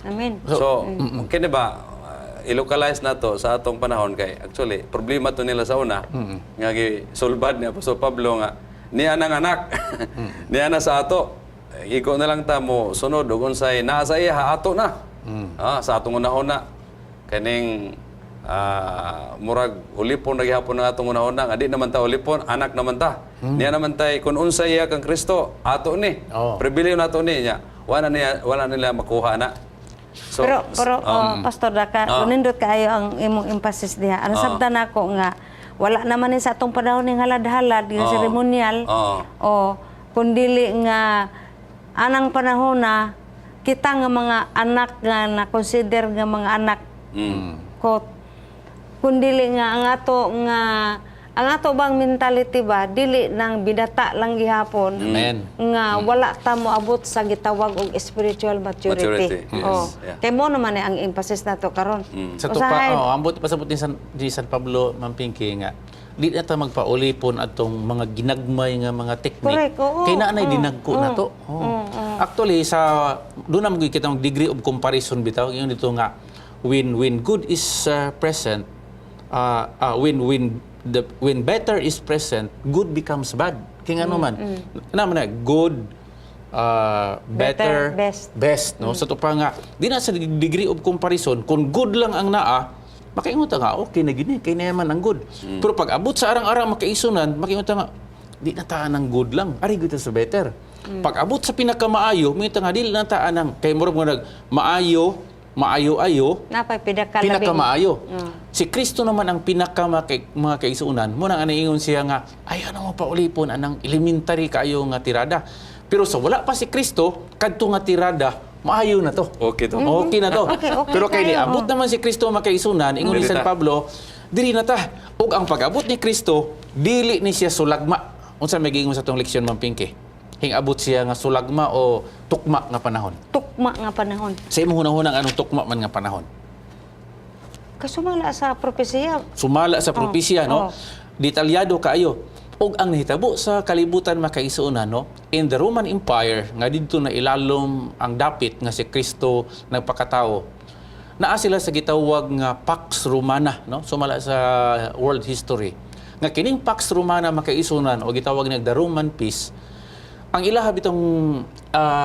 Amen. So, kini ba i-localize na to sa atong panahon kay actually problema to nila sa una nga gisulbad ni Apostol Pablo nga niya nang anak niya na sa ato iko na lang ta mo sunod ug unsay naa sa iya ato na sa atong una-una kaning murag ulipon na gihapon nga atong una-una nga di naman ta ulipon anak naman ta niya naman tay kun unsay iya kang Kristo ato ni pribilehyo nato ni nya wala nila makuha na. So, pero Pastor Daka, nindot kaayo ang imong emphasis diha. Ano sabdan nako nga wala naman ni sa atong panahon ning halad-halad nga seremonyal. Kundili nga anang panahon na kita nga mga anak nga na-consider nga mga anak ko kundili nga ang ato bang mentality ba dili nang bidata lang gihapon. Amen. Nga wala ta mo abot sa gitawag og spiritual maturity. Yes. Yeah. Kay mo naman ang emphasis nato karon. Sa tupa, ambot pasabot ni San Pablo Mampingki nga di na ta magpaulipon atong mga ginagmay nga mga teknik. Correct, oo. Kay naanay dinagko na to. Actually sa doon na kita ang degree of comparison bitaw yung dito nga when good is present when better is present, good becomes bad. Kaya ano man. Naman na, good, better, best. No? Sa ito pa nga, di na sa degree of comparison, kung good lang ang naa, makaingot nga, okay na gini, kaya naman ang good. Pero pag abot sa arang-arang makaisunan, makaingot nga, di na taan ang good lang, ari good sa better. Pag abot sa pinakamaayo, may nga, di na taan ang, kay murag mo maayo-ayo, napay pinakamaayo. Si Kristo naman ang mga kaisunan. Muna nga naingon siya nga, ay ano mo paulipon, anang elementary kayo nga tirada. Pero sa wala pa si Kristo, kadto nga tirada, maayo na to. Okay to. Okay na to. Okay Pero kay kayo, niabot naman si Kristo makaisunan, ingon ni Dili San ta. Pablo, dili na ta. Ug ang pag-abot ni Kristo, dili ni siya sulagma. Unsa may giingon sa tong leksyon, Ma'am Pinky? Hing-abot siya nga sulagma o tukma nga panahon. Tukma nga panahon. Sa imong hunang anong tukma man nga panahon? Kasumala sa propesya. Sumala sa propesya, no? oh. Detalyado kaayo. Og ang nahitabo sa kalibutan makaisunan, no? In the Roman Empire, nga dito na ilalom ang dapit nga si Kristo nagpakatao. Naa sila sa gitawag nga Pax Romana, no? Sumala sa world history. Nga kining Pax Romana makaisunan o gitawag nga the Roman Peace. Ang ilaha bitong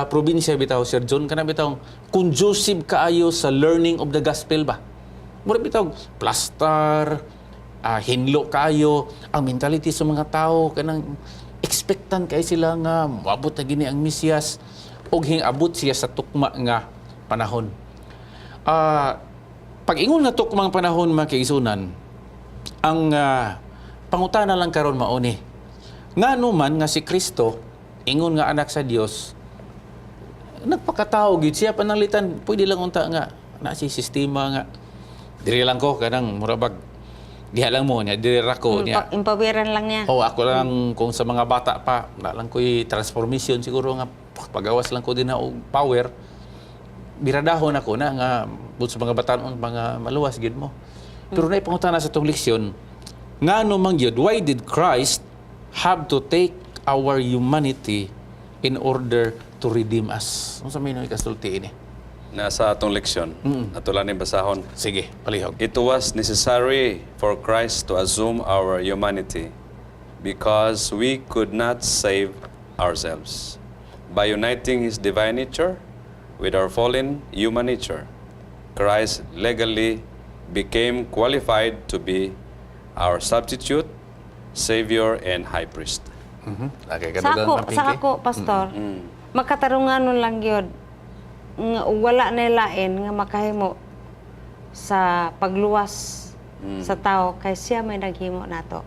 probinsya bitaw, Sir John, kana bitong conducive kaayo sa learning of the gospel ba? Mura bitaw plastar, hinlo kayo, ang mentality sa mga tao, kanang expectant kay sila nga moabot na gini ang Mesiyas o hingabot siya sa tukma nga panahon. Pag-ingon na tukmang panahon mga kaisunan, ang pangutana lang karon mauni. Nga man nga si Kristo, ingon nga anak sa Dios, nagpakatao gid siya pananglitan, pwede lang unta nga na si sistema nga diri lang ko kanang murabag diha lang mo niya diri ra ko niya. Impawiran lang niya. Oh, ako lang kung sa mga bata pa, na lang ko'y transformation siguro nga pagawas lang ko din na og power. Biradahon ako na nga sa mga batanon mga maluwas gid mo. Pero na ipangutana sa tong leksyon, ngano man gyud, why did Christ have to take our humanity in order to redeem us? Unsa may no ikasulti ini? Nasa atong leksyon, atulanin basahon. Sige, palihog. It was necessary for Christ to assume our humanity because we could not save ourselves. By uniting His divine nature with our fallen human nature, Christ legally became qualified to be our substitute, Savior, and High Priest. Okay, Sa ako, Pastor, makatarunganon lang yun. Nga wala na lain nga makahimo sa pagluwas sa tao kay siya may naghimo nato.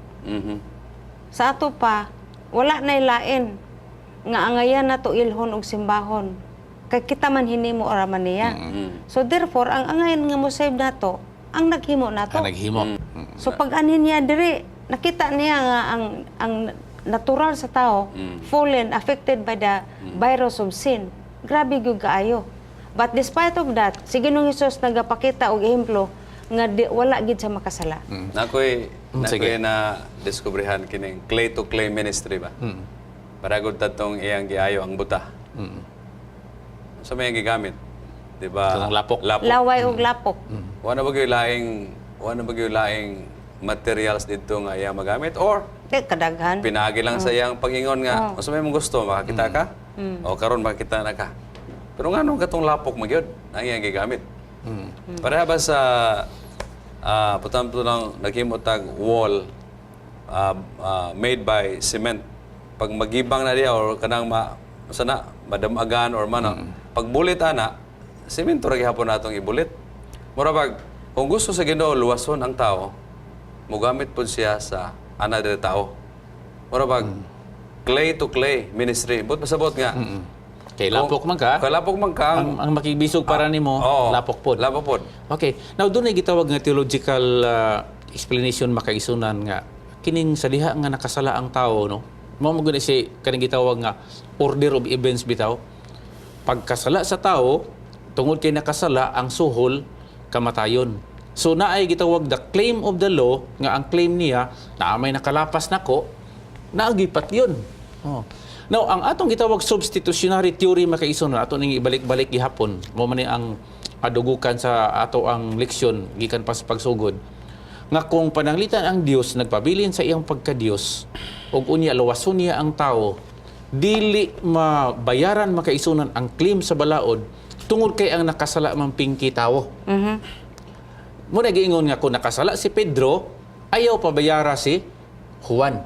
Sa ato pa wala na lain nga angayan nato ilhon og simbahon kay kita man hinimo ora man niya. So therefore ang angayan nga mo save nato ang naghimo nato. Ang naghimo. So pag anin niya diri nakita niya nga ang natural sa tao fallen affected by the virus of sin. Grabe gyud kaayo. But despite of that, si Ginoong Hesus nagapakita og ehemplo nga wala gid sa makasala. Nakoy Sige. na diskubrihan kining clay to clay ministry ba. Para gud tatong iyang giayo ang buta. Sa may gigamit, di ba? Kanang lapok. Laway og lapok. Wala ba gyud laing materials dito nga iya magamit or Di kadaghan. pinagi lang sa iyang pangingon nga unsa may mong gusto makakita ka o karon makita na ka. Pero ngano katong lapok magyud ang iyang gigamit. Pareha ba sa putampo lang naghimo tag wall made by cement. Pag magibang na diya or kanang sana madamagan or mana pagbulit ana semento ra gihapon natong ibulit. Mura pag kung gusto sa Ginoo luwason ang tao, mogamit pod siya sa ana diri tao. Mura pag clay to clay ministry. But pasabot nga. Kay lapok man ka. Kay lapok man ka. Ang makibisog para nimo, Oo, lapok pod. Lapok pod. Okay. Now, doon ay gitawag nga theological explanation makaisunan nga kining sa diha nga nakasala ang tao, no? Mao mo gani si kaning gitawag nga order of events bitaw. Pagkasala sa tao, tungod kay nakasala ang suhol kamatayon. So naay gitawag the claim of the law nga ang claim niya na may nakalapas nako naagipat yun. Oh. Now, ang atong gitawag substitutionary theory makaisunan ato ning ibalik-balik gihapon mo man ni ang adugukan sa ato ang leksyon gikan pa sa pagsugod nga kung pananglitan ang Dios nagpabilin sa iyang pagka-Dios ug unya luwason niya ang tao dili mabayaran makaisunan ang claim sa balaod tungod kay ang nakasala man pingki tawo. Mo nagiingon nga kung nakasala si Pedro ayaw pabayara si Juan.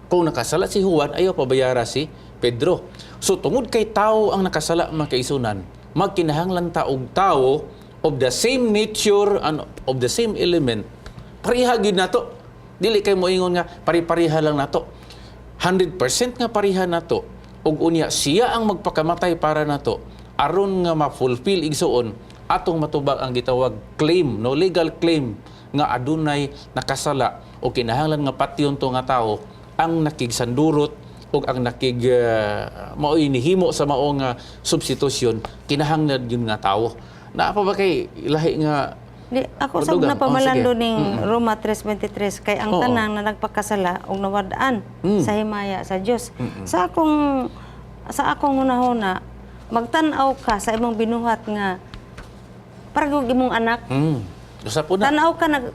Kung nakasala si Juan ayaw pabayara si Pedro. So tungod kay tao ang nakasala makaisunan, magkinahanglan ta og tao of the same nature and of the same element. Pareha gyud nato. Dili kay moingon nga pari-pareha lang nato. 100% nga pareha nato. Ug unya siya ang magpakamatay para nato. aron nga ma-fulfill igsuon atong matubag ang gitawag claim, no, legal claim nga adunay nakasala o kinahanglan nga patyon to nga tawo ang nakigsandurot o ang mao'y nihimo sa mao nga substitusyon, kinahanglan yun nga tawo. Naa pa ba kay lahi nga Di, ako sa Portugal. napamalando sige. ning Roma 3:23 kay ang Oo. tanang na nagpakasala og nawadaan sa himaya sa Dios. Sa akong hunahuna, magtan-aw ka sa imong binuhat nga parang imong anak. Usa po na.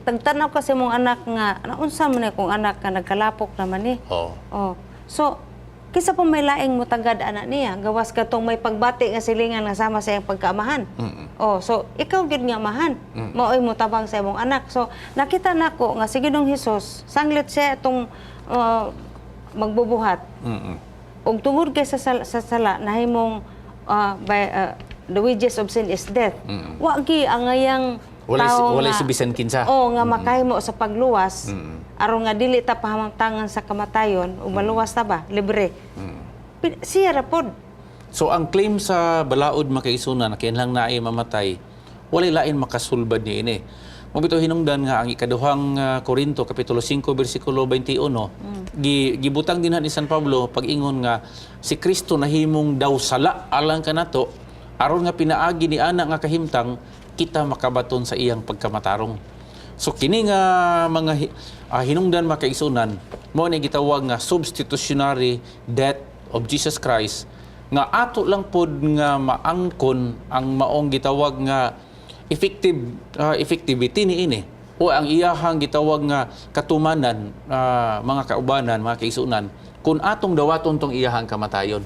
Tagtanaw ka sa imong anak nga naunsa man ni kung anak ka nagkalapok naman ni. Oh. Oh. So kisa pa may laing mo tagad anak niya, gawas ka tong may pagbati nga silingan nga sama sa iyang pagkaamahan. Oh, so ikaw gid nga amahan. Maoy mo tabang sa imong anak. So nakita nako nga si Ginoong Hesus sanglit siya itong magbubuhat. Og tungod kay sa sala nahimong the wages of sin is death. Wa gi ang ngayang Walay si bisan kinsa. nga makahimo sa pagluwas aron nga dili ta pahamtangan sa kamatayon ug maluwas ta ba libre. Siya ra pod. So ang claim sa balaod makaisuna na kinahanglan naay mamatay, walay lain makasulbad ni ini. Mabito hinungdan nga ang ikaduhang Korinto kapitulo 5 bersikulo 21 gibutang dinha ni San Pablo pag-ingon nga si Kristo nahimong daw sala alang kanato aron nga pinaagi ni ana nga kahimtang kita makabaton sa iyang pagkamatarong. So kini nga mga hinungdan makaisunan mo ni gitawag nga substitutionary death of Jesus Christ nga ato lang pod nga maangkon ang maong gitawag nga effectivity ni ini o ang iyahang gitawag nga katumanan mga kaubanan, mga kaisunan kung atong dawaton tong iyahang kamatayon.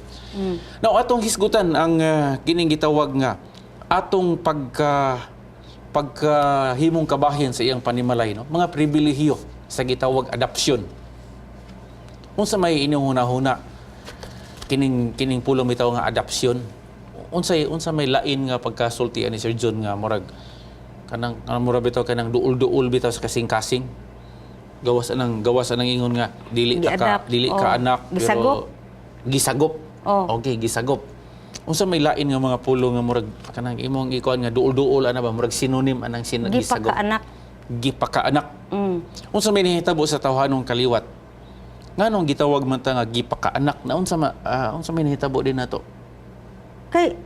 Now atong hisgutan ang kining gitawag nga atong pagkahimong kabahin sa iyang panimalay, no? Mga pribilehiyo sa gitawag adoption. Unsa may inuhuna-huna kining pulong bitaw nga adoption. Unsa may lain nga pagkasultian ni Sir John nga murag murag bitaw kanang duol-duol bitaw sa kasing-kasing. Gawas anang ingon nga dili ka anak Gisagop. pero gisagop. Oh. Okay, gisagop. Unsa may lain nga mga pulo nga murag kanang imong ikuan nga duol-duol ana ba murag sinonim anang gisagop. Gipakaanak. Unsa may nahitabo sa tawhanong kaliwat? Nganong gitawag man ta nga gipakaanak na unsa may nahitabo din nato? Kay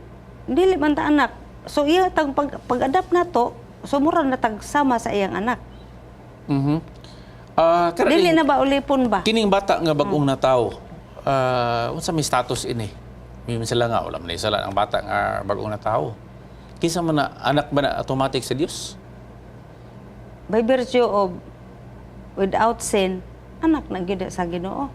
dili man ta anak. So iya tag pag-adapt nato, so mura na tag sama sa iyang anak. Dili na ba ulipon ba? Kining bata nga bag-ong natawo. Unsa may status ini? May sila nga wala man sala ang bata nga bag-ong natawo. Kinsa man na anak ba na automatic sa Dios? By virtue of without sin, anak na gid sa Ginoo.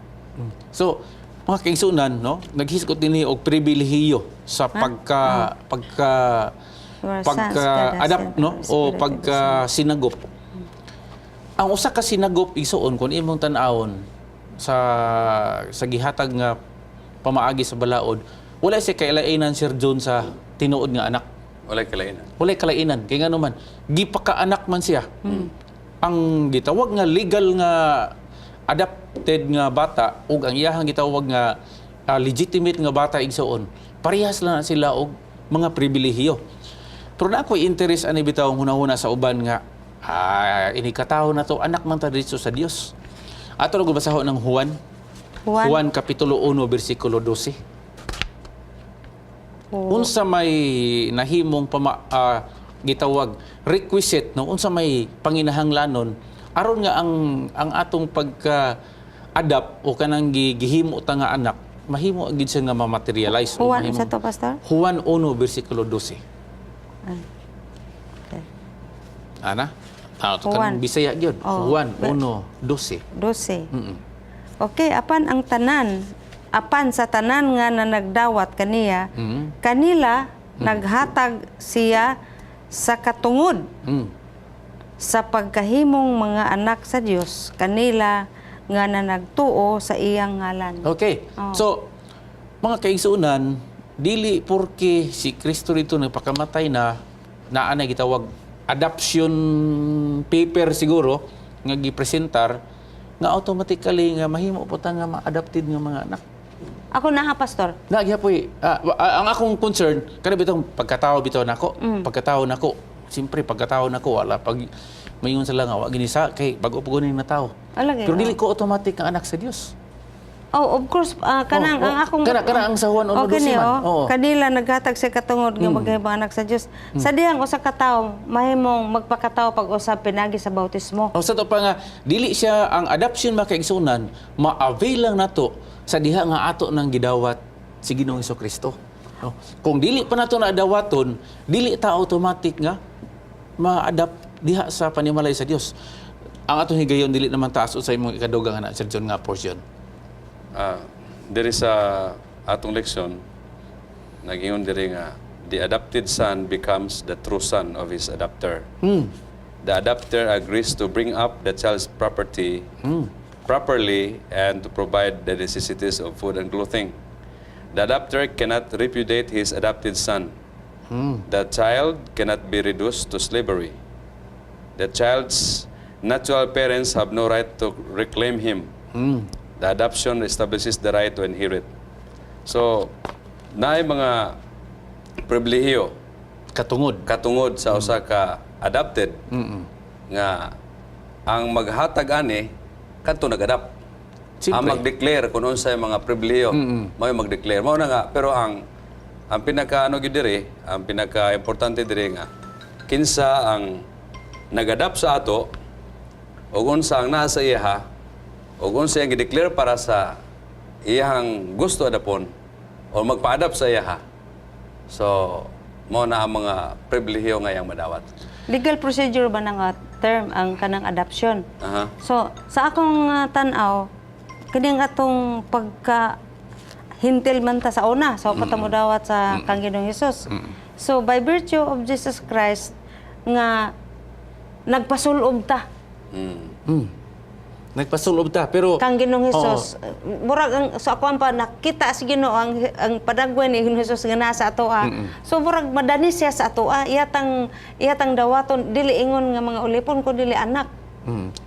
So, mga kaigsunan, no, naghisgot dinhi og pribilehiyo sa pagka-adapt, no, o pagka-sinagop. Ang usa ka sinagop igsuon kun imong tan-awon sa gihatag nga pamaagi sa balaod, wala siya kailainan Sir John sa tinuod nga anak. Walay kalainan. Walay kalainan. Kaya nga naman, gipakaanak man siya. Ang gitawag nga legal nga adopted nga bata ug ang iyahang gitawag nga legitimate nga bata igsuon, parehas lang na sila og mga pribilehiyo. Pero na ako'y interest ani bitaw hunahuna sa uban nga ini katawo na to anak man ta dito sa Dios. Ato ra basahon ng Juan kapitulo 1 bersikulo 12. Unsa may nahimong gitawag requisite, no, unsa may panginahanglanon aron nga ang atong pagka-adapt o kanang gihimo ta nga anak mahimo gid siya nga ma-materialize. Juan sa to, Pastor? Juan 1 bersikulo 12. Okay. Ana? Juan. Bisaya gyud. Juan 1:12. 12. Okay, apan sa tanan nga na nagdawat kaniya, kanila naghatag siya sa katungod sa pagkahimong mga anak sa Dios, kanila nga na nagtuo sa iyang ngalan. Okay. So, mga kaigsunan, dili porke si Kristo rito nagpakamatay na naanay gitawag adoption paper siguro nga gipresentar nga automatically nga mahimo po ta nga ma-adopted nga mga anak. Ako na pastor. Nagyapoy, ang akong concern, kada bitong pagkatao bitaw nako, pagkatao nako. Siyempre pagkatao nako wala pag mayon sa lang wa ginisa kay pag-upugunin na tao. Alagay. Pero dili ko automatic ang anak sa Dios. Oh, of course, kanang ang akong kana ang sahuan o okay dusiman. Oo. Kanila naghatag sa katungod nga magayong anak sa Dios. Sa dihang usa ka tawo, mahimong magpakatawo pag usab pinagi sa bautismo. O sa to pa nga dili siya ang adoption makaigsunan, ma-avail lang nato sa diha nga ato nang gidawat si Ginoong Hesukristo. No? Kung dili pa nato na adawaton, dili ta automatic nga ma-adapt diha sa panimalay sa Dios. Ang atong higayon dili naman taas sa imong ikadugang anak sa John nga portion. There is atong leksyon, nagingon diri nga, the adopted son becomes the true son of his adopter. The adopter agrees to bring up the child's property properly and to provide the necessities of food and clothing. The adopter cannot repudiate his adopted son. The child cannot be reduced to slavery. The child's natural parents have no right to reclaim him. The adoption establishes the right to inherit. So, naay mga pribilehiyo katungod sa usa ka adopted nga ang maghatag ani kadto nag-adapt. Simple. Ang mag-declare kung unsay mga pribilehiyo, may mag-declare. Mao na nga, pero ang pinaka ano gyud diri, ang pinaka importante diri nga kinsa ang nag-adapt sa ato ug unsa ang naa sa iha o kung siya i-declare para sa iyang gusto adapon o magpa-adapt sa iyaha. So, mo na ang mga pribilehiyo nga iyang madawat. Legal procedure ba nga term ang kanang adoption? Aha. So, sa akong tan-aw, kining atong pagka hintil man ta sa una, sa patamudawat sa kang Ginoong Hesus. So, by virtue of Jesus Christ, nga nagpasulob ta. Nagpasulob ta pero Kang Ginoong Hesus, murag ang sa ako pa nakita si Ginoo ang padagwan ni Ginoong Hesus nga nasa atoa. So murag madani siya sa atoa, iyatang dawaton dili ingon nga mga ulipon ko dili anak.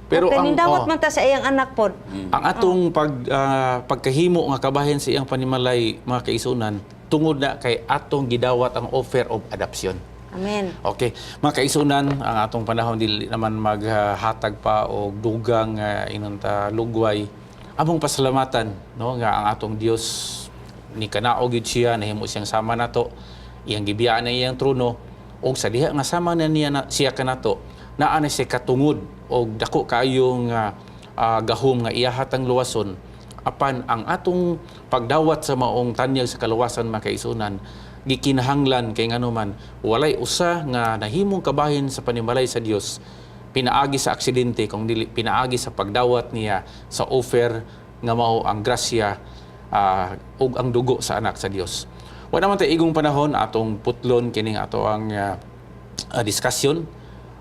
pero okay, ang nindawat man ta sa iyang anak pod. ang atong pagkahimo nga kabahin sa iyang panimalay mga kaisunan tungod na kay atong gidawat ang offer of adoption. Amen. Okay, mga kaisunan, ang atong panahon dili naman maghatag pa og dugang inunta lugway. Among pasalamatan no nga ang atong Dios ni kanaog gid siya nahimo siyang sama nato, iyang gibiyaan na iyang trono og sa diha nga sama na niya siya kanato naa na siya katungod og dako kayong gahom nga iyahatang luwason apan ang atong pagdawat sa maong tanyag sa kaluwasan mga kaisunan gikinahanglan kay nganuman walay usa nga nahimong kabahin sa panimalay sa Dios pinaagi sa aksidente kung dili pinaagi sa pagdawat niya sa offer nga mao ang grasya ug ang dugo sa anak sa Dios. Wa naman tay igong panahon atong putlon kining ato ang diskusyon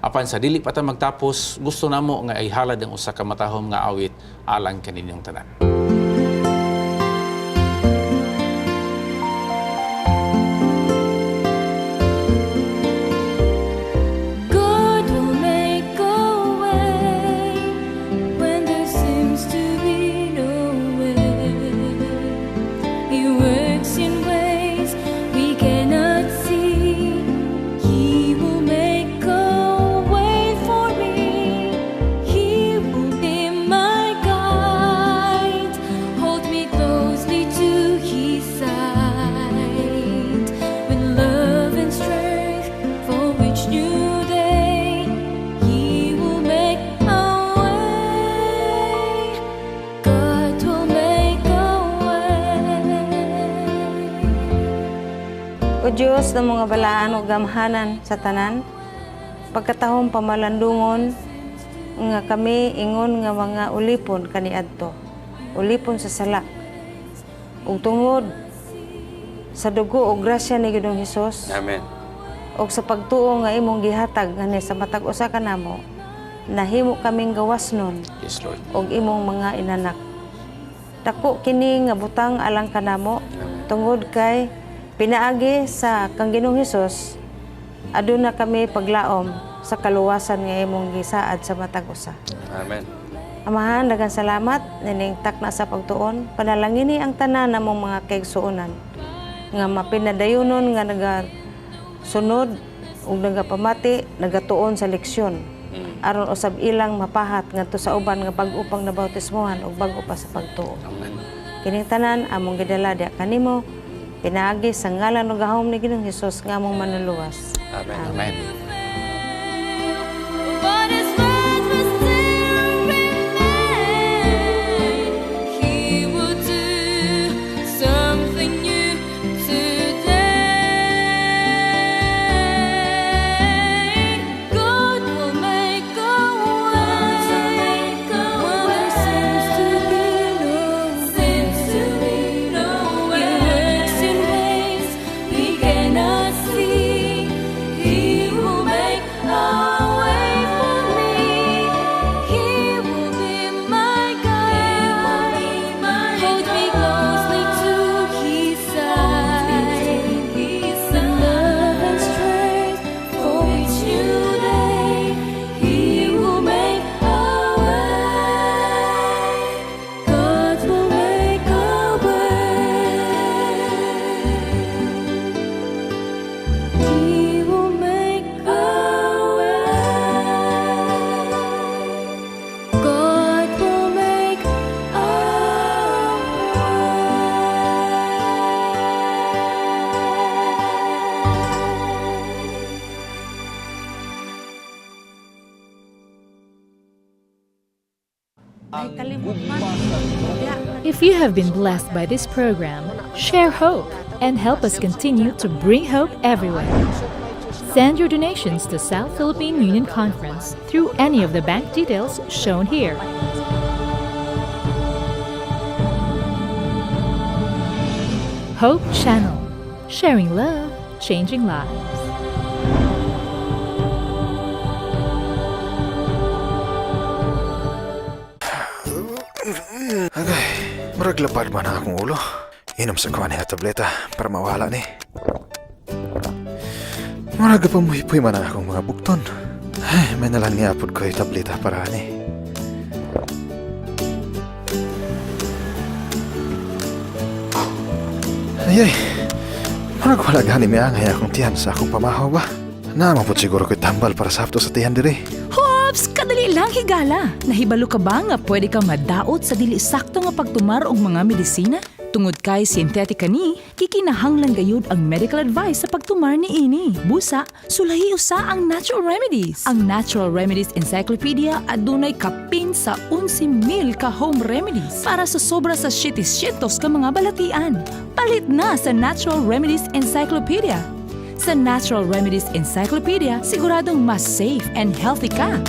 apan sa dili pa ta magtapos gusto namo nga ihalad ang usa ka matahom nga awit alang kaninyong tanan. O Diyos ng mga balaan o gamhanan sa tanan, pagkatahong pamalandungon nga kami ingon nga mga ulipon kaniadto, ulipon sa sala. Ug tungod sa dugo o grasya ni Ginoong Hesus, Amen. ug sa pagtuo nga imong gihatag ngani sa matag usa ka namo, nahimo kaming gawasnon Yes, Lord. og imong mga inanak. Dako kini nga butang alang kanamo tungod kay pinaagi sa kang Ginoong Hesus, aduna kami paglaom sa kaluwasan nga imong gisaad sa matag usa. Amen. Amahan, daghang salamat nining takna sa pagtuon. Panalangini ang tanan namong mga kaigsuonan nga mapinadayunon nga nagasunod ug nagapamati, nagatuon sa leksyon. Aron usab ilang mapahat ngadto sa uban nga bag-o pang nabautismohan ug bag-o pa sa pagtuo. Amen. Kining tanan among gidala diha kanimo pinaagi sa ngalan ug gahom ni Ginoong Hesus nga among manluluwas. Amen. Amen. But His word will still remain. He will do something new today. God will make a way when there seems to be no way. He works in ways we cannot see. He will make a way for me. He will be my guide. Hold me closely to His side. Love and strength for each new day. He will make a way. God will make a way. He will make a way. God will make a way. Ay kalimot man. If you have been blessed by this program, share hope and help us continue to bring hope everywhere. Send your donations to South Philippine Union Conference through any of the bank details shown here. Hope Channel, sharing love, changing lives. Agay, murag lapad man ang akong ulo. Inom sa kuha niya tableta para mawala ni. Murag pamuhipoy man ang akong mga bukton. Ay, may nalang niapod ko yung tableta para ni. Ayay, murag wala gani may angay akong tiyan sa akong pamahaw ba? Naamapot siguro ko'y tambal para sa hapto sa tiyan dire. Hops, kadali lang higala. Nahibalo ka ba nga pwede ka madaot sa dili sakto nga pagtumar og mga medisina? Tungod kay sintetika ni, kikinahanglan gayud ang medical advice sa pagtumar ni ini. Busa, sulahi usa ang Natural Remedies. Ang Natural Remedies Encyclopedia adunay kapin sa 11,000 ka home remedies para sa sobra sa shitis-shitos ka mga balatian. Palit na sa Natural Remedies Encyclopedia. Sa Natural Remedies Encyclopedia, siguradong mas safe and healthy ka.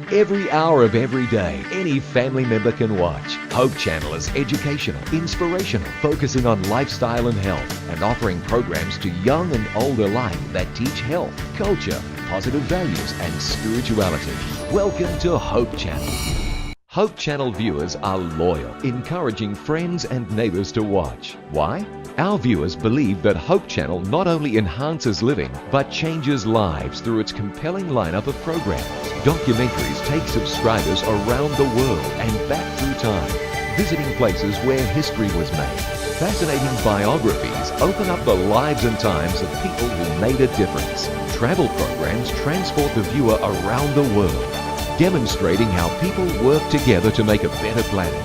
Every hour of every day, any family member can watch. Hope Channel is educational, inspirational, focusing on lifestyle and health, and offering programs to young and old alike that teach health, culture, positive values, and spirituality. Welcome to Hope Channel. Hope Channel viewers are loyal, encouraging friends and neighbors to watch. Why? Our viewers believe that Hope Channel not only enhances living, but changes lives through its compelling lineup of programs. Documentaries take subscribers around the world and back through time, visiting places where history was made. Fascinating biographies open up the lives and times of people who made a difference. Travel programs transport the viewer around the world, demonstrating how people work together to make a better planet.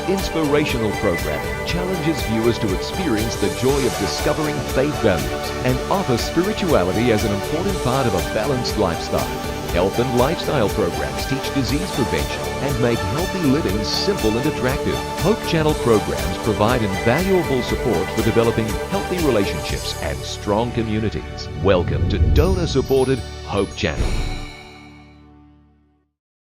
Inspirational programming challenges viewers to experience the joy of discovering faith values and offers spirituality as an important part of a balanced lifestyle. Health and lifestyle programs teach disease prevention and make healthy living simple and attractive. Hope Channel programs provide invaluable support for developing healthy relationships and strong communities. Welcome to donor-supported Hope Channel.